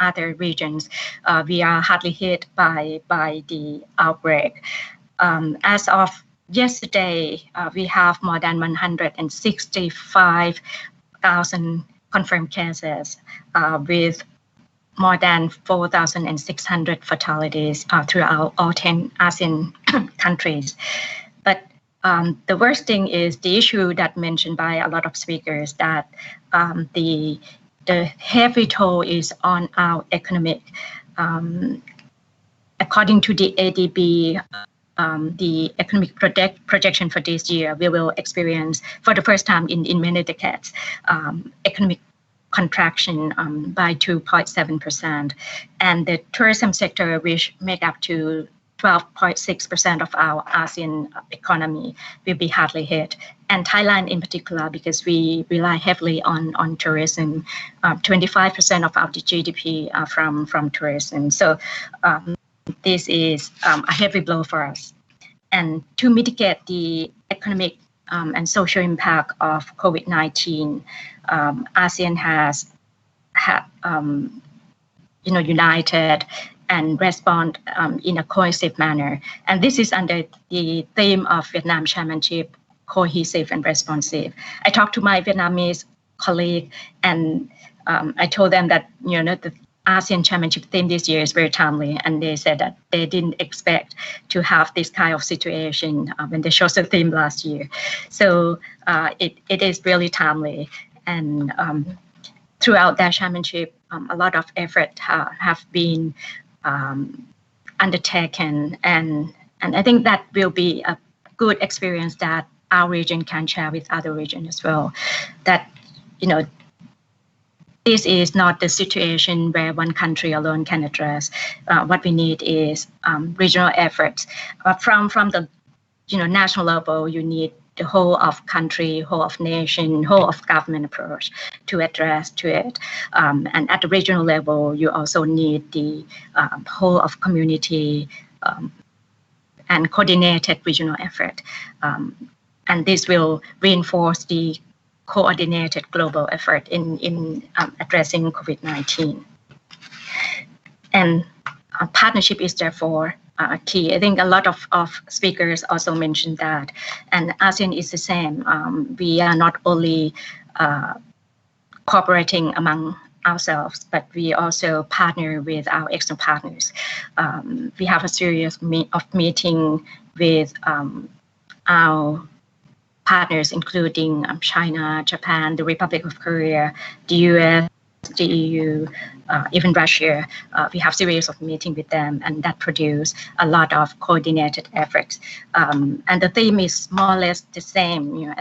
other regions. We are hardly hit by the outbreak. As of yesterday, we have more than 165,000 confirmed cases, with more than 4,600 fatalities throughout all 10 ASEAN countries. But the worst thing is the issue that mentioned by a lot of speakers, that the heavy toll is on our economic. According to the ADB, the economic projection for this year, we will experience for the first time in many decades economic contraction by 2.7%, and the tourism sector, which make up to 12.6% of our ASEAN economy, will be hardly hit. And Thailand in particular, because we rely heavily on tourism, 25% of our GDP from tourism. So this is a heavy blow for us. And to mitigate the economic and social impact of COVID-19, ASEAN has united and respond in a cohesive manner. And this is under the theme of Vietnam Chairmanship cohesive and responsive. I talked to my Vietnamese colleague, and I told them that the ASEAN Chairmanship theme this year is very timely, and they said that they didn't expect to have this kind of situation when they chose the theme last year. So it is really timely, and throughout that chairmanship, a lot of effort have been undertaken, and I think that will be a good experience that our region can share with other regions as well. That this is not the situation where one country alone can address. What we need is regional efforts. From the national level, you need the whole of country, whole of nation, whole of government approach to address to it. And at the regional level, you also need the whole of community and coordinated regional effort. And this will reinforce the coordinated global effort in addressing COVID-19. And partnership is therefore key. I think a lot of speakers also mentioned that, and ASEAN is the same. We are not only cooperating among ourselves, but we also partner with our external partners. We have a series of meetings with our partners, including China, Japan, the Republic of Korea, the US, the EU, even Russia. We have series of meetings with them, and that produce a lot of coordinated efforts. And the theme is more or less the same.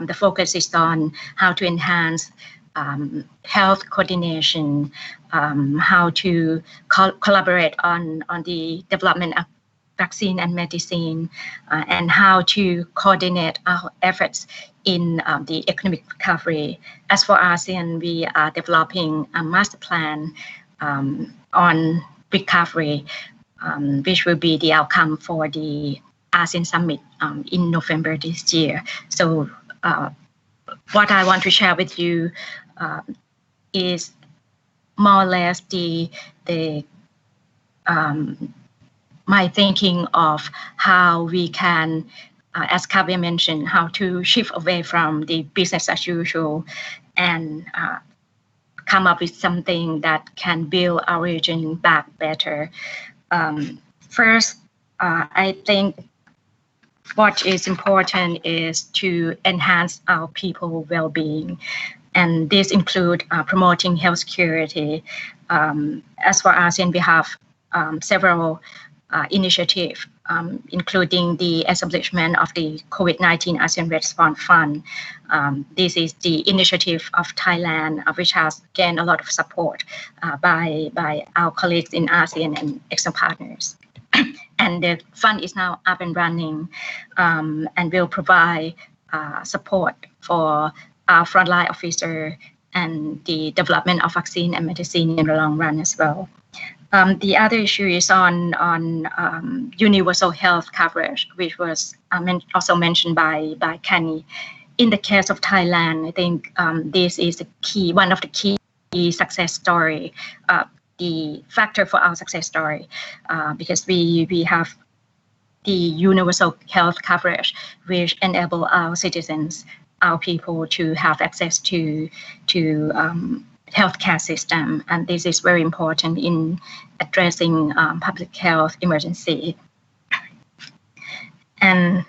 The focus is on how to enhance health coordination, how to collaborate on the development of vaccine and medicine, and how to coordinate our efforts in the economic recovery. As for ASEAN, we are developing a master plan on recovery, which will be the outcome for the ASEAN Summit in November this year. So what I want to share with you is more or less my thinking of how we can, as Kaveh mentioned, how to shift away from the business as usual and come up with something that can build our region back better. First, I think what is important is to enhance our people well-being, and this includes promoting health security. As for ASEAN, we have several initiatives, including the establishment of the COVID-19 ASEAN Response Fund. This is the initiative of Thailand, which has gained a lot of support by our colleagues in ASEAN and external partners. And the fund is now up and running and will provide support for our frontline officer and the development of vaccine and medicine in the long run as well. The other issue is on universal health coverage, which was also mentioned by Kenny. In the case of Thailand, I think this is one of the key success story, the factor for our success story, because we have the universal health coverage, which enable our citizens, our people, to have access to healthcare system, and this is very important in addressing public health emergency. And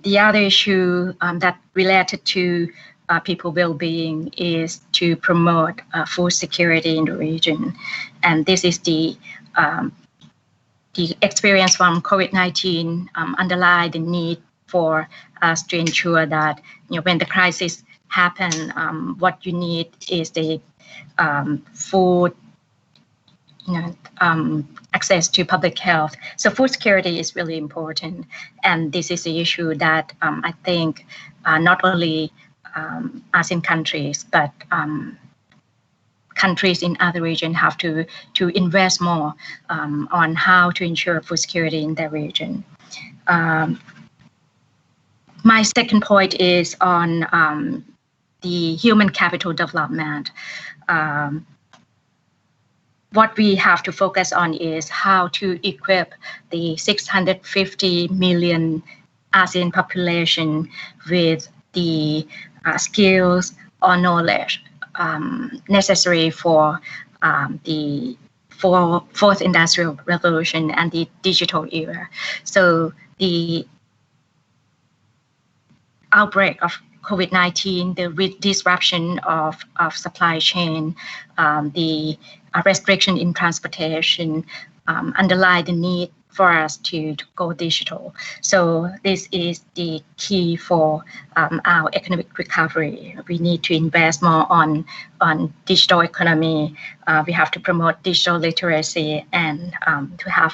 the other issue that related to people well-being is to promote food security in the region, and this is the experience from COVID-19 underlie the need for us to ensure that when the crisis happen, what you need is the food, access to public health. So food security is really important, and this is the issue that I think not only ASEAN countries, but countries in other regions have to invest more on how to ensure food security in their region. My second point is on the human capital development. What we have to focus on is how to equip the 650 million ASEAN population with the skills or knowledge necessary for the fourth industrial revolution and the digital era. So the outbreak of COVID-19, the disruption of supply chain, the restriction in transportation underlie the need for us to go digital. So this is the key for our economic recovery. We need to invest more on digital economy. We have to promote digital literacy and to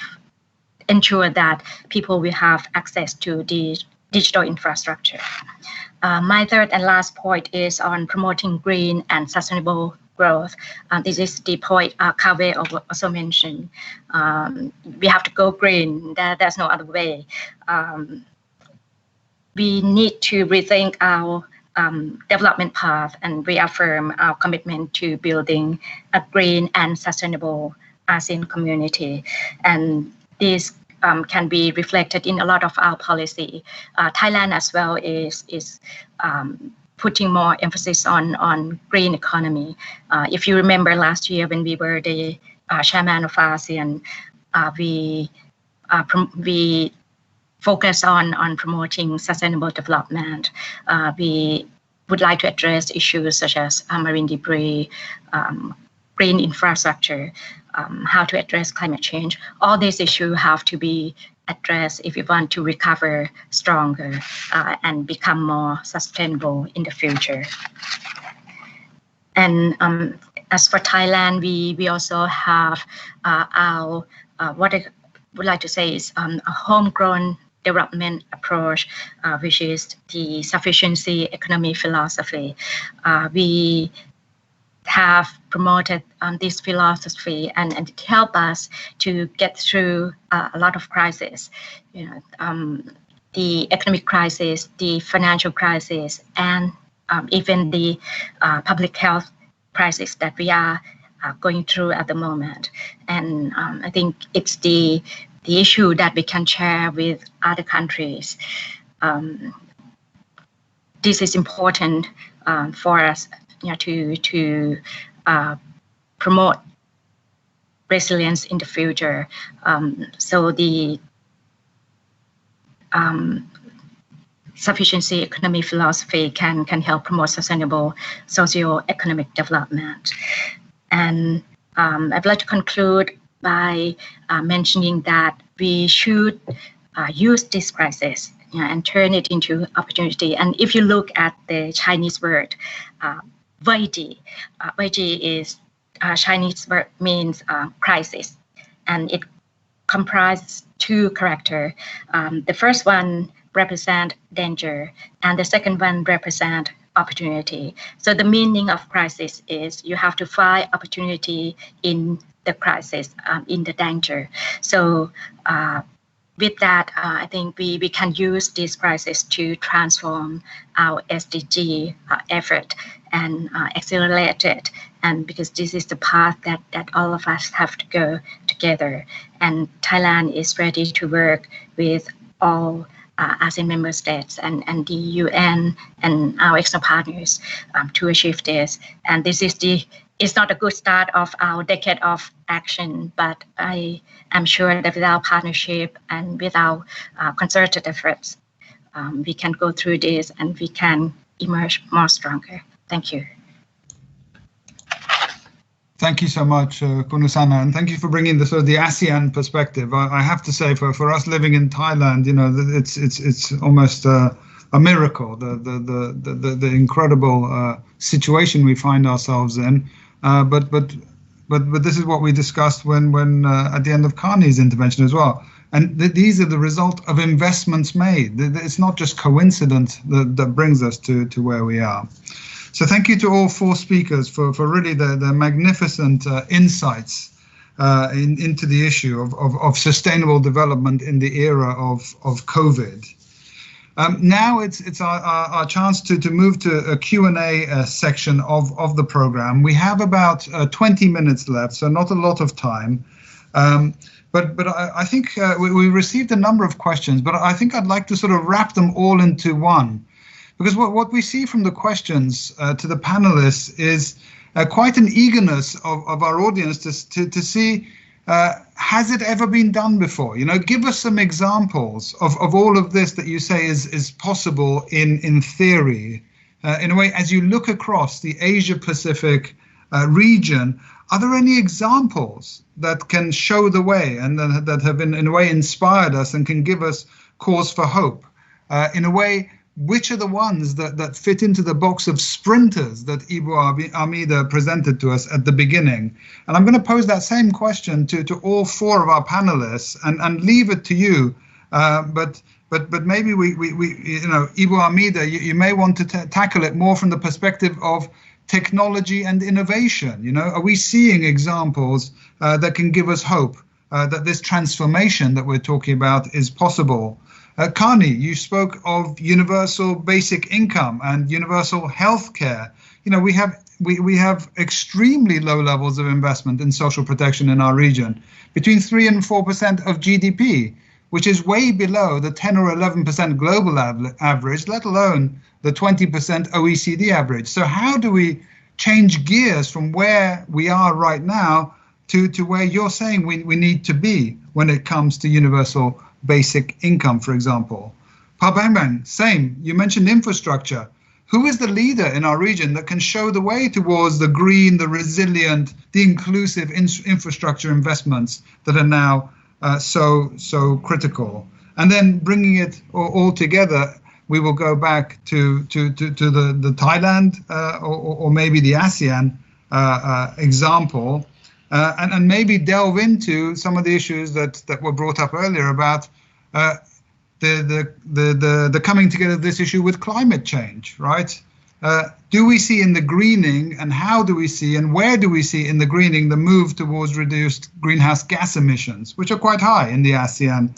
ensure that people will have access to the digital infrastructure. My third and last point is on promoting green and sustainable growth. This is the point Kaveh also mentioned. We have to go green. There's no other way. We need to rethink our development path and reaffirm our commitment to building a green and sustainable ASEAN community. And this can be reflected in a lot of our policy. Thailand as well is putting more emphasis on green economy. If you remember last year when we were the chairman of ASEAN, we focus on promoting sustainable development. We would like to address issues such as marine debris, green infrastructure, how to address climate change. All these issues have to be addressed if we want to recover stronger and become more sustainable in the future. And as for Thailand, we also have our, what I would like to say is a homegrown development approach, which is the sufficiency economy philosophy. We have promoted this philosophy and it helped us to get through a lot of crises, the economic crisis, the financial crisis, and even the public health crisis that we are going through at the moment. And I think it's the issue that we can share with other countries. This is important for us to promote resilience in the future. So the sufficiency economy philosophy can help promote sustainable socio-economic development. And I'd like to conclude by mentioning that we should use this crisis and turn it into opportunity. And if you look at the Chinese word, Weiji is Chinese word means crisis, and it comprises two characters. The first one represent danger, and the second one represent opportunity. So the meaning of crisis is you have to find opportunity in the crisis, in the danger. So with that, I think we can use this crisis to transform our SDG effort and accelerate it. And because this is the path that all of us have to go together. And Thailand is ready to work with all ASEAN member states and the UN and our external partners to achieve this. And this is it's not a good start of our decade of action, but I am sure that with our partnership and with our concerted efforts, we can go through this and we can emerge more stronger. Thank you. Thank you so much, Kunusana, and thank you for bringing the sort of the ASEAN perspective. I have to say, for us living in Thailand, it's almost a miracle, the incredible situation we find ourselves in. But this is what we discussed when at the end of Carney's intervention as well. And these are the result of investments made. It's not just coincidence that brings us to where we are. So thank you to all four speakers for really the magnificent insights into the issue of sustainable development in the era of COVID. Now it's our chance to move to a Q&A section of the program. We have about 20 minutes left, so not a lot of time. But I think we received a number of questions, but I think I'd like to sort of wrap them all into one. Because what we see from the questions to the panelists is quite an eagerness of our audience to see, has it ever been done before? You know, give us some examples of all of this that you say is possible in theory. In a way, as you look across the Asia-Pacific region, are there any examples that can show the way and that have in a way inspired us and can give us cause for hope? In a way, which are the ones that fit into the box of sprinters that Ibu Amida presented to us at the beginning? And I'm going to pose that same question to all four of our panelists and leave it to you. But maybe we you know, Ibu Amida, you may want to tackle it more from the perspective of technology and innovation. You know, are we seeing examples that can give us hope that this transformation that we're talking about is possible? Kani, you spoke of universal basic income and universal health care. You know, we have extremely low levels of investment in social protection in our region, between 3 and 4% of GDP, which is way below the 10 or 11% global average, let alone the 20% OECD average. So how do we change gears from where we are right now to where you're saying we need to be when it comes to universal basic income, for example? Pabangban, same. You mentioned infrastructure. Who is the leader in our region that can show the way towards the green, the resilient, the inclusive infrastructure investments that are now so critical? And then bringing it all together, we will go back to the Thailand or maybe the ASEAN example. And maybe delve into some of the issues that were brought up earlier about the coming together of this issue with climate change, right? Do we see in the greening, and how do we see and where do we see in the greening the move towards reduced greenhouse gas emissions, which are quite high in the ASEAN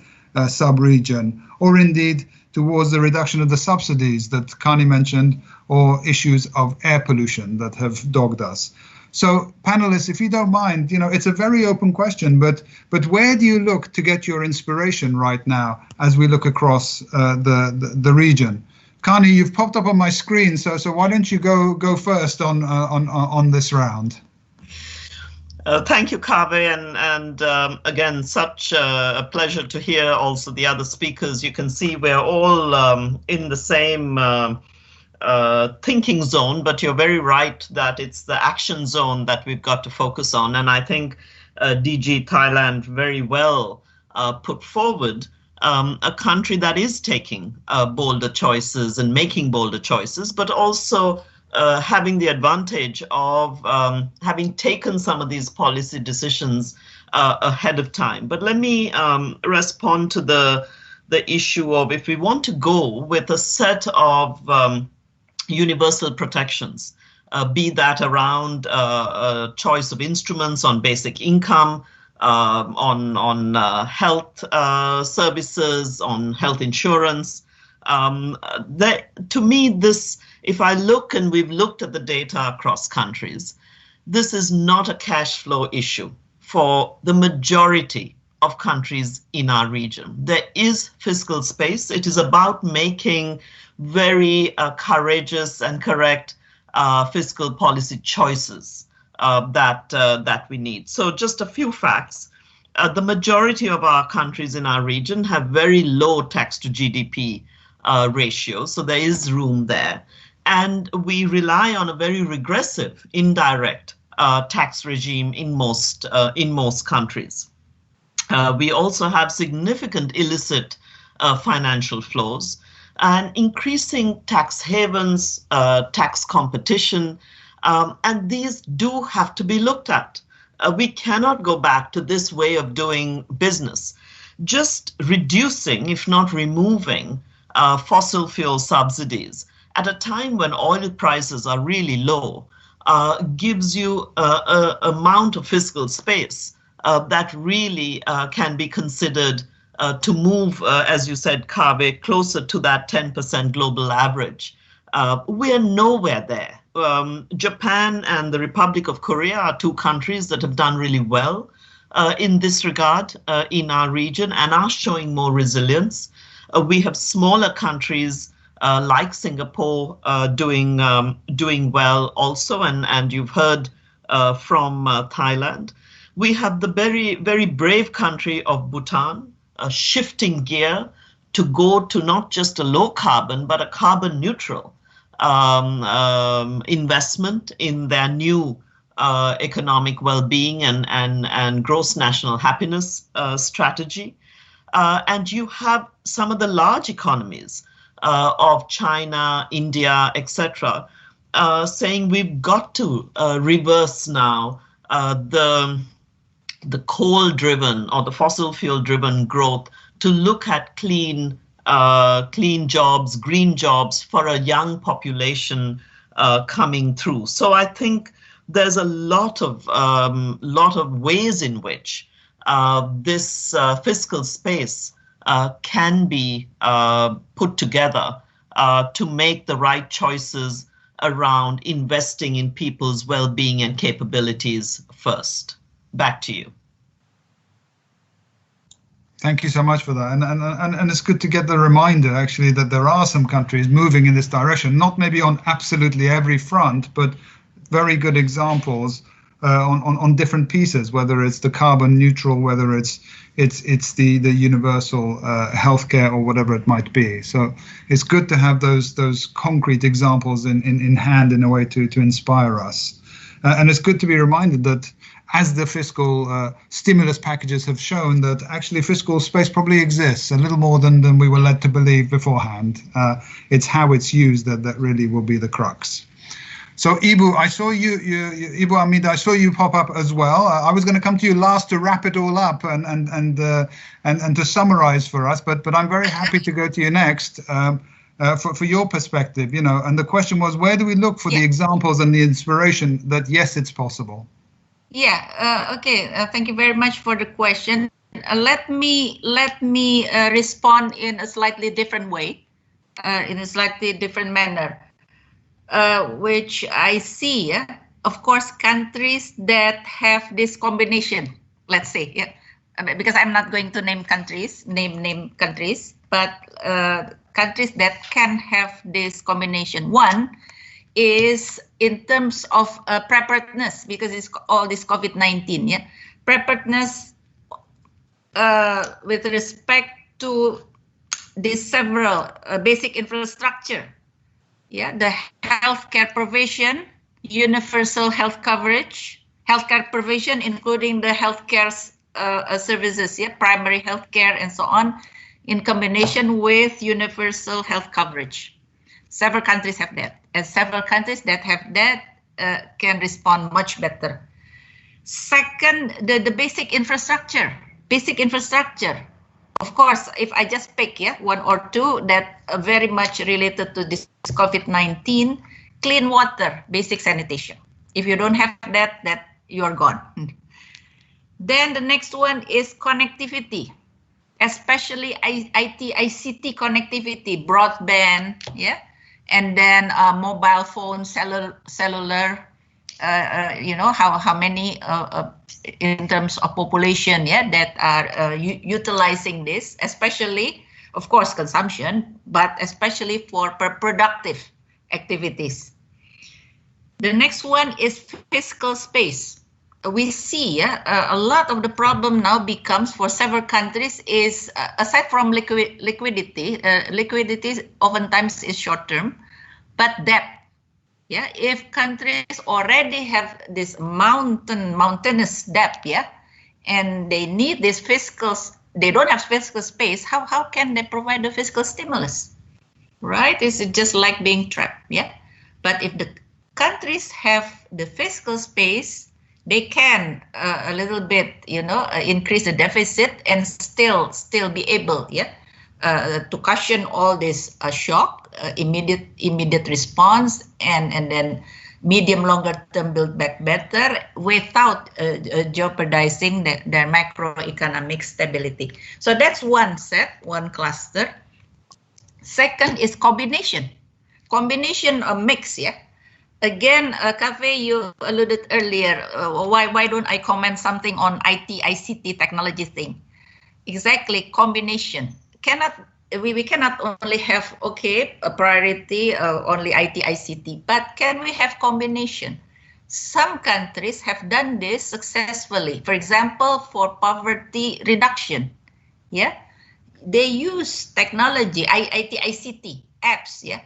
sub-region, or indeed towards the reduction of the subsidies that Kani mentioned, or issues of air pollution that have dogged us? So panelists, if you don't mind, you know, it's a very open question, but where do you look to get your inspiration right now as we look across the region? Kani, you've popped up on my screen, so why don't you go first on this round? Thank you, Kaveh, and again, such a pleasure to hear also the other speakers. You can see we're all in the same thinking zone, but you're very right that it's the action zone that we've got to focus on. And I think DG Thailand very well put forward a country that is taking bolder choices and making bolder choices, but also having the advantage of having taken some of these policy decisions ahead of time. But let me respond to the issue of, if we want to go with a set of universal protections, be that around choice of instruments on basic income, on health services, on health insurance. To me, this, if I look, and we've looked at the data across countries, this is not a cash flow issue for the majority of countries in our region. There is fiscal space. It is about making very courageous and correct fiscal policy choices that we need. So just a few facts. The majority of our countries in our region have very low tax to GDP ratio, so there is room there. And we rely on a very regressive indirect tax regime in most countries. We also have significant illicit financial flows and increasing tax havens, tax competition, and these do have to be looked at. We cannot go back to this way of doing business. Just reducing, if not removing, fossil fuel subsidies at a time when oil prices are really low gives you an amount of fiscal space that really can be considered to move, as you said, Kaveh, closer to that 10% global average. We're nowhere there. Japan and the Republic of Korea are two countries that have done really well in this regard in our region and are showing more resilience. We have smaller countries like Singapore doing well also, and you've heard from Thailand. We have the very brave country of Bhutan shifting gear to go to not just a low carbon but a carbon neutral investment in their new economic well-being and gross national happiness strategy. And you have some of the large economies of China, India, etc., saying we've got to reverse now the coal-driven or the fossil fuel-driven growth to look at clean jobs, green jobs for a young population coming through. So I think there's a lot of ways in which this fiscal space can be put together to make the right choices around investing in people's well-being and capabilities first. Back to you. Thank you so much for that. And it's good to get the reminder, actually, that there are some countries moving in this direction, not maybe on absolutely every front, but very good examples on different pieces, whether it's the carbon neutral, whether it's the universal healthcare or whatever it might be. So it's good to have those concrete examples in hand in a way to inspire us. And it's good to be reminded that as the fiscal stimulus packages have shown, that actually fiscal space probably exists a little more than we were led to believe beforehand. It's how it's used that really will be the crux. So Ibu, I saw Ibu Amida, I saw you pop up as well. I was going to come to you last to wrap it all up and to summarize for us, but I'm very happy to go to you next for your perspective. You know, and the question was, where do we look for the examples and the inspiration that yes, it's possible? Yeah. Okay. Thank you very much for the question. Let me respond in a slightly different way, in a slightly different manner. Which I see, of course, countries that have this combination, let's say, because I'm not going to name countries, but countries that can have this combination. One is in terms of preparedness, because it's all this COVID-19, preparedness with respect to these several basic infrastructure. The healthcare provision, universal health coverage, healthcare provision, including the healthcare services, primary healthcare and so on, in combination with universal health coverage. Several countries have that, and several countries that have that can respond much better. Second, the basic infrastructure. Of course, if I just pick one or two that are very much related to this COVID-19, clean water, basic sanitation. If you don't have that you're gone. Then the next one is connectivity, especially ICT connectivity, broadband, and then mobile phone, cellular. How many in terms of population that are utilizing this, especially, of course, consumption, but especially for productive activities. The next one is fiscal space. We see a lot of the problem now becomes for several countries is aside from liquidity oftentimes is short term, but debt. If countries already have this mountainous debt, and they need this they don't have fiscal space, how can they provide the fiscal stimulus, right? It's just like being trapped, But if the countries have the fiscal space, they can a little bit, increase the deficit and still be able, to cushion all this shock. Immediate response and then medium longer term build back better without jeopardizing their macroeconomic stability. So that's one cluster. Second is combination of mix, again, Cafe, you alluded earlier, why don't I comment something on ICT technology thing? Exactly, combination. We cannot only have, okay, a priority only ICT, but can we have combination? Some countries have done this successfully. For example, for poverty reduction, yeah, they use technology, ICT apps, yeah,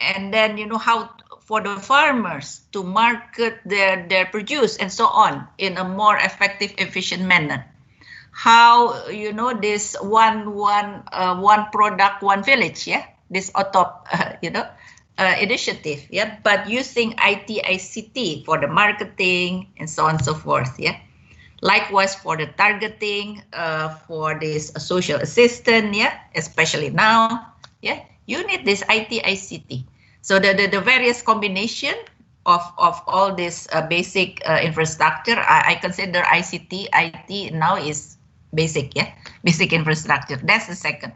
and then how for the farmers to market their produce and so on in a more effective, efficient manner. How this one product, one village, yeah, this OTOP, initiative, yeah, but using ICT for the marketing and so on and so forth, yeah. Likewise for the targeting, for this social assistant, yeah, especially now, yeah, you need this ICT. So the various combination of all this basic infrastructure, I consider IT now is basic, yeah, basic infrastructure. That's the second.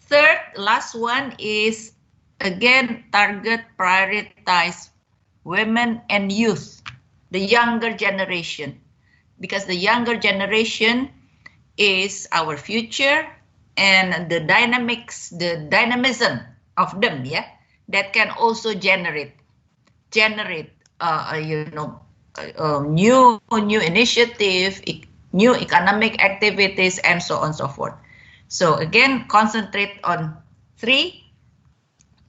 Third, last one is, again, target, prioritize women and youth, the younger generation, because the younger generation is our future, and the dynamism of them, yeah, that can also generate new initiative, new economic activities, and so on and so forth. So again, concentrate on 3.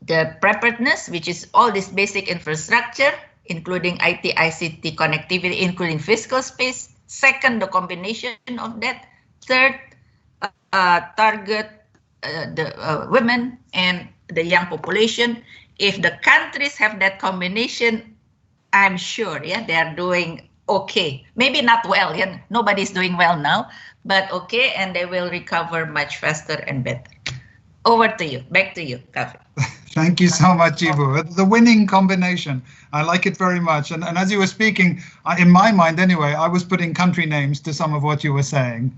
The preparedness, which is all this basic infrastructure, including ICT connectivity, including physical space. Second, the combination of that. Third, target the women and the young population. If the countries have that combination, I'm sure, yeah, they are doing okay. Maybe not well, yeah, nobody's doing well now, but okay, and they will recover much faster and better. Over to you, back to you, Kafi. Thank you so much, Ibu. The winning combination. I like it very much. And as you were speaking, in my mind anyway, I was putting country names to some of what you were saying.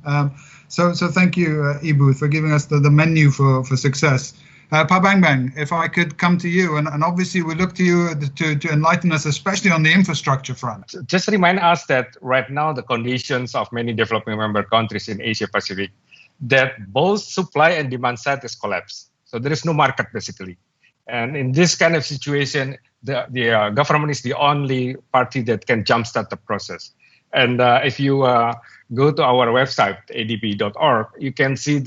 So thank you, Ibu, for giving us the menu for success. Pak Bang, if I could come to you, and obviously we look to you to enlighten us, especially on the infrastructure front. Just remind us that right now the conditions of many developing member countries in Asia Pacific, that both supply and demand side is collapsed. So there is no market basically. And in this kind of situation, the government is the only party that can jumpstart the process. And if you go to our website, adb.org, you can see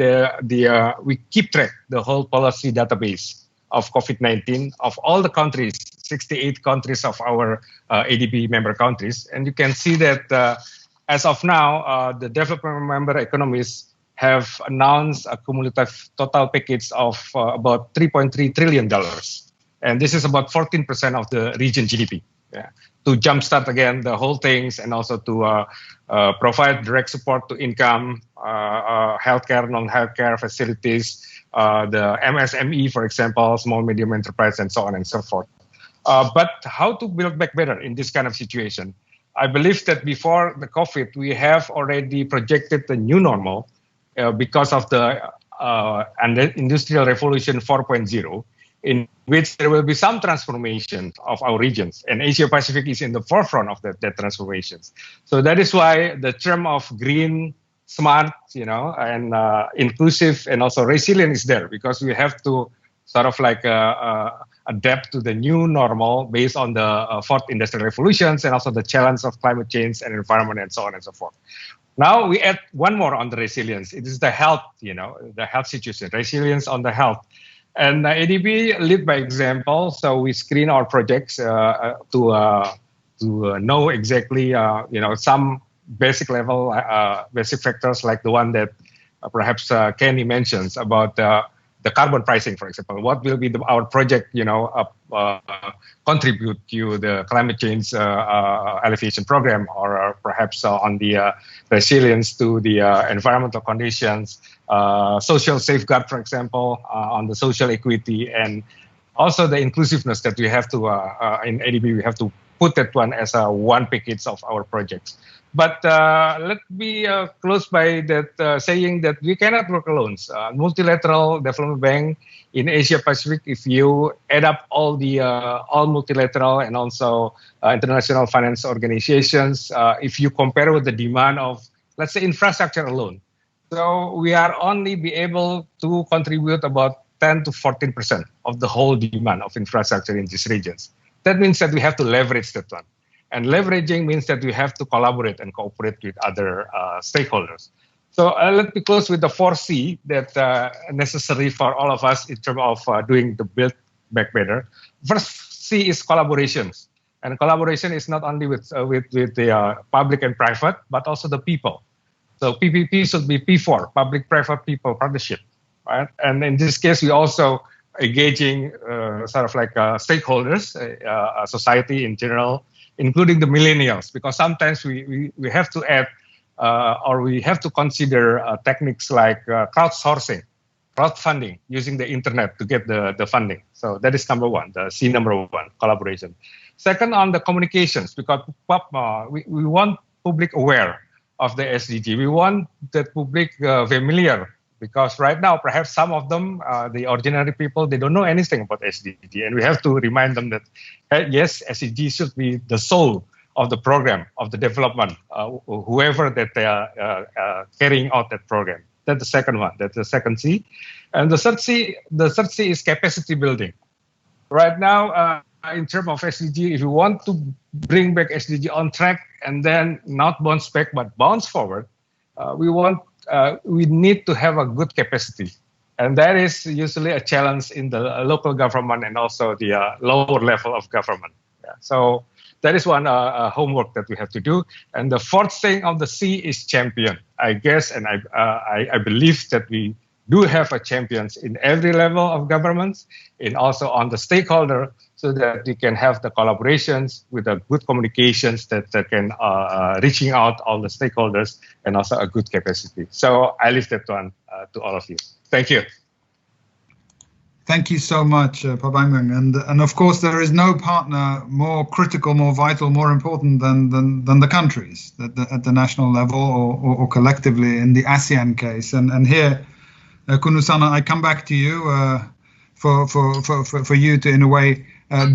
we keep track the whole policy database of COVID-19 of all the countries, 68 countries of our ADB member countries. And you can see that as of now, the developing member economies have announced a cumulative total package of about $3.3 trillion. And this is about 14% of the region GDP. Yeah, to jumpstart again the whole things, and also to provide direct support to income, healthcare, non-healthcare facilities, the MSME, for example, small, medium enterprise, and so on and so forth. But how to build back better in this kind of situation? I believe that before the COVID, we have already projected the new normal because of the Industrial Revolution 4.0, in which there will be some transformation of our regions, and Asia Pacific is in the forefront of that transformations. So that is why the term of green, smart, and inclusive and also resilient is there, because we have to sort of like adapt to the new normal based on the fourth industrial revolutions and also the challenge of climate change and environment and so on and so forth. Now we add one more on the resilience. It is the health, the health situation, resilience on the health. And ADB lead by example. So we screen our projects to know exactly, some basic level, basic factors like the one that perhaps Kenny mentions about the carbon pricing, for example. What will be our project, contribute to the climate change alleviation program, or perhaps on the resilience to the environmental conditions, social safeguard, for example, on the social equity, and also the inclusiveness that we have to, in ADB, we have to put that one as one package of our projects. But let me close by that saying that we cannot work alone. Multilateral development bank in Asia Pacific, if you add up all the all multilateral and also international finance organizations, if you compare with the demand of, let's say, infrastructure alone, so we are only be able to contribute about 10 to 14% of the whole demand of infrastructure in these regions. That means that we have to leverage that one. And leveraging means that we have to collaborate and cooperate with other stakeholders. So let me close with the 4C that necessary for all of us in terms of doing the Build Back Better. First C is collaborations. And collaboration is not only with the public and private, but also the people. So PPP should be P4, public-private people partnership. Right? And in this case, we also engaging sort of like stakeholders, society in general, including the millennials, because sometimes we have to add or we have to consider techniques like crowdsourcing, crowdfunding, using the internet to get the funding. So that is number one, the C number one, collaboration. Second, on the communications, because we want public aware of the SDG. We want the public familiar, because right now, perhaps some of them, the ordinary people, they don't know anything about SDG. And we have to remind them that, yes, SDG should be the soul of the program, of the development, whoever that they are carrying out that program. That's the second one. That's the second C. And the third C is capacity building. Right now, in terms of SDG, if you want to bring back SDG on track and then not bounce back, but bounce forward, we need to have a good capacity. And that is usually a challenge in the local government and also the lower level of government. Yeah. So that is one homework that we have to do. And the fourth thing on the C is champion. I guess, and I believe that we do have a champions in every level of governments and also on the stakeholder, so that we can have the collaborations with the good communications that can reaching out all the stakeholders and also a good capacity. So I leave that one to all of you. Thank you. Thank you so much, Pak Baimeng. And of course, there is no partner more critical, more vital, more important than the countries at the national level or collectively in the ASEAN case. And here, Kunusana, I come back to you for you to, in a way,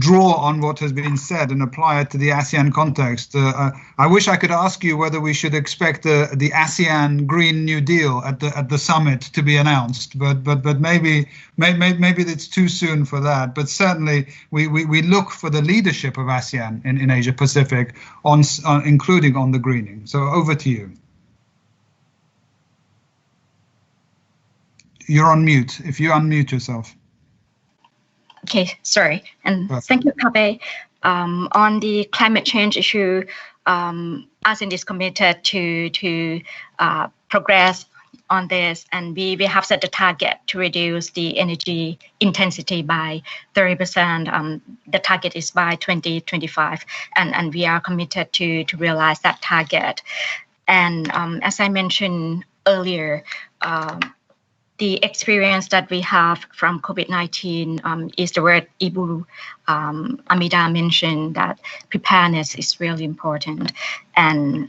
draw on what has been said and apply it to the ASEAN context. I wish I could ask you whether we should expect the ASEAN Green New Deal at the summit to be announced, but maybe it's too soon for that. But certainly we look for the leadership of ASEAN in Asia Pacific on including on the greening. So over to you. You're on mute. If you unmute yourself. Okay, sorry. And thank you, Kabe. On the climate change issue, ASEAN is committed to progress on this, and we have set a target to reduce the energy intensity by 30%. The target is by 2025, and we are committed to realize that target. And as I mentioned earlier, the experience that we have from COVID-19 is the word Ibu Amida mentioned, that preparedness is really important. And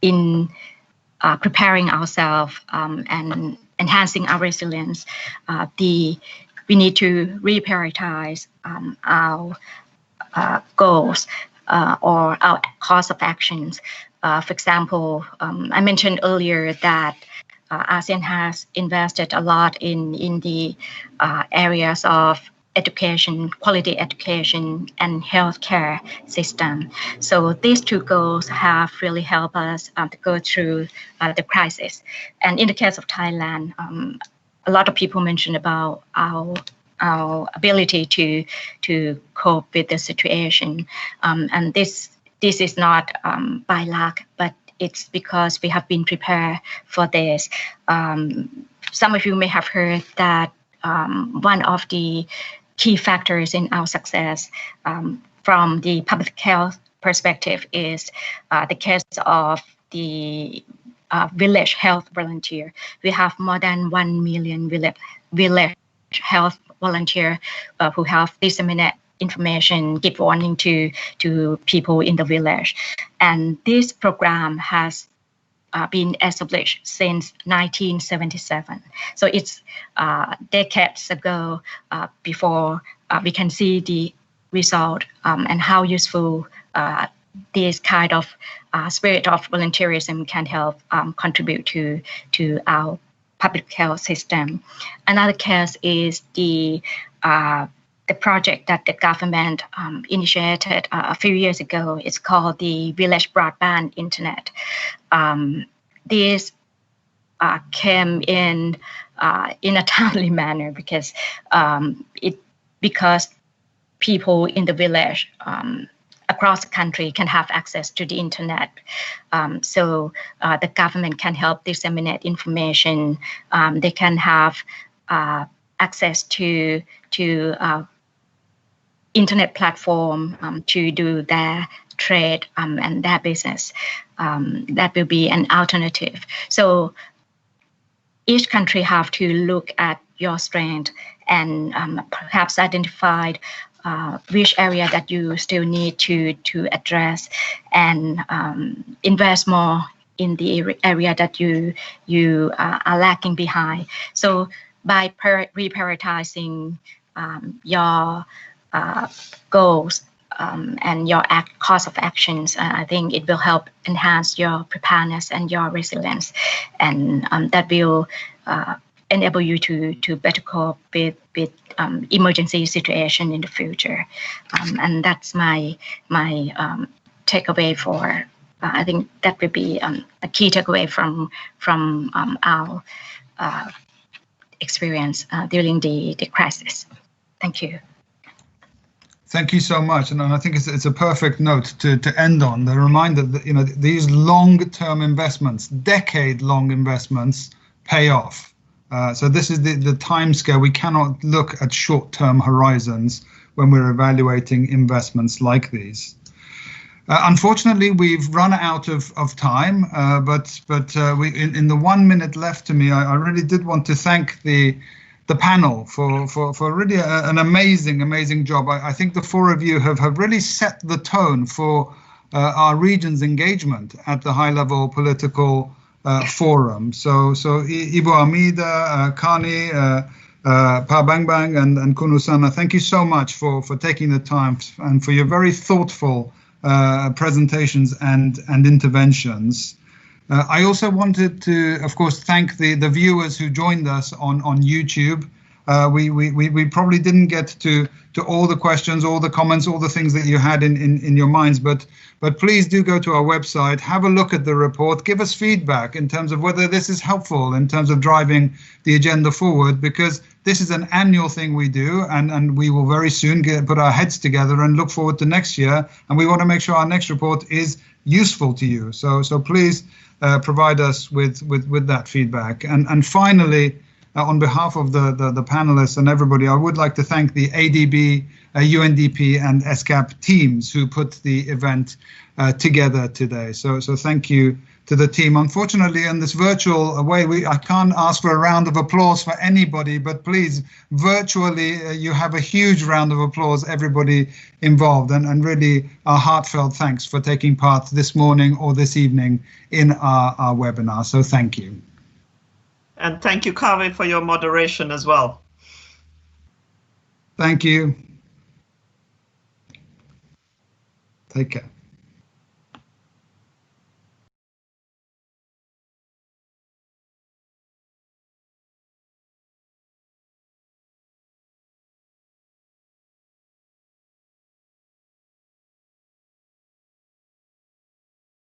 in preparing ourselves and enhancing our resilience, we need to reprioritize our goals or our course of actions. For example, I mentioned earlier that ASEAN has invested a lot in the areas of education, quality education, and healthcare system. So these two goals have really helped us to go through the crisis. And in the case of Thailand, a lot of people mentioned about our ability to cope with the situation, and this is not by luck, but it's because we have been prepared for this. Some of you may have heard that one of the key factors in our success from the public health perspective is the case of the village health volunteer. We have more than 1 million village health volunteer who have disseminated information, give warning to people in the village. And this program has been established since 1977. So it's decades ago before we can see the result and how useful this kind of spirit of volunteerism can help contribute to our public health system. Another case is the project that the government initiated a few years ago. It's called the Village Broadband Internet. This came in a timely manner because people in the village across the country can have access to the internet. So the government can help disseminate information. They can have access to internet platform to do their trade and their business. That will be an alternative. So each country have to look at your strength and perhaps identify which area that you still need to address and invest more in the area that you are lacking behind. So by reprioritizing your goals and your course of actions, I think it will help enhance your preparedness and your resilience, and that will enable you to better cope with emergency situation in the future. And that's my takeaway for. I think that would be a key takeaway from our experience during the crisis. Thank you. Thank you so much, and I think it's a perfect note to end on. The reminder that these long-term investments, decade-long investments, pay off. So this is the time scale. We cannot look at short-term horizons when we're evaluating investments like these. Unfortunately, we've run out of time, but in the 1 minute left to me, I really did want to thank the panel for really an amazing job. I think the four of you have really set the tone for our region's engagement at the high-level political forum. So Ibu Amida, Kani, Pa Bang Bang, and Kunusana, thank you so much for taking the time and for your very thoughtful presentations and interventions. I also wanted to, of course, thank the viewers who joined us on YouTube. We probably didn't get to all the questions, all the comments, all the things that you had in your minds, but please do go to our website, have a look at the report, give us feedback in terms of whether this is helpful in terms of driving the agenda forward, because this is an annual thing we do, and we will very soon put our heads together and look forward to next year, and we want to make sure our next report is useful to you. So please provide us with that feedback. And finally, on behalf of the panelists and everybody, I would like to thank the ADB, UNDP and ESCAP teams who put the event together today. So thank you to the team. Unfortunately, in this virtual way, I can't ask for a round of applause for anybody, but please, virtually, you have a huge round of applause, everybody involved, and really a heartfelt thanks for taking part this morning or this evening in our webinar. So thank you. And thank you, Kaveh, for your moderation as well. Thank you. Take care.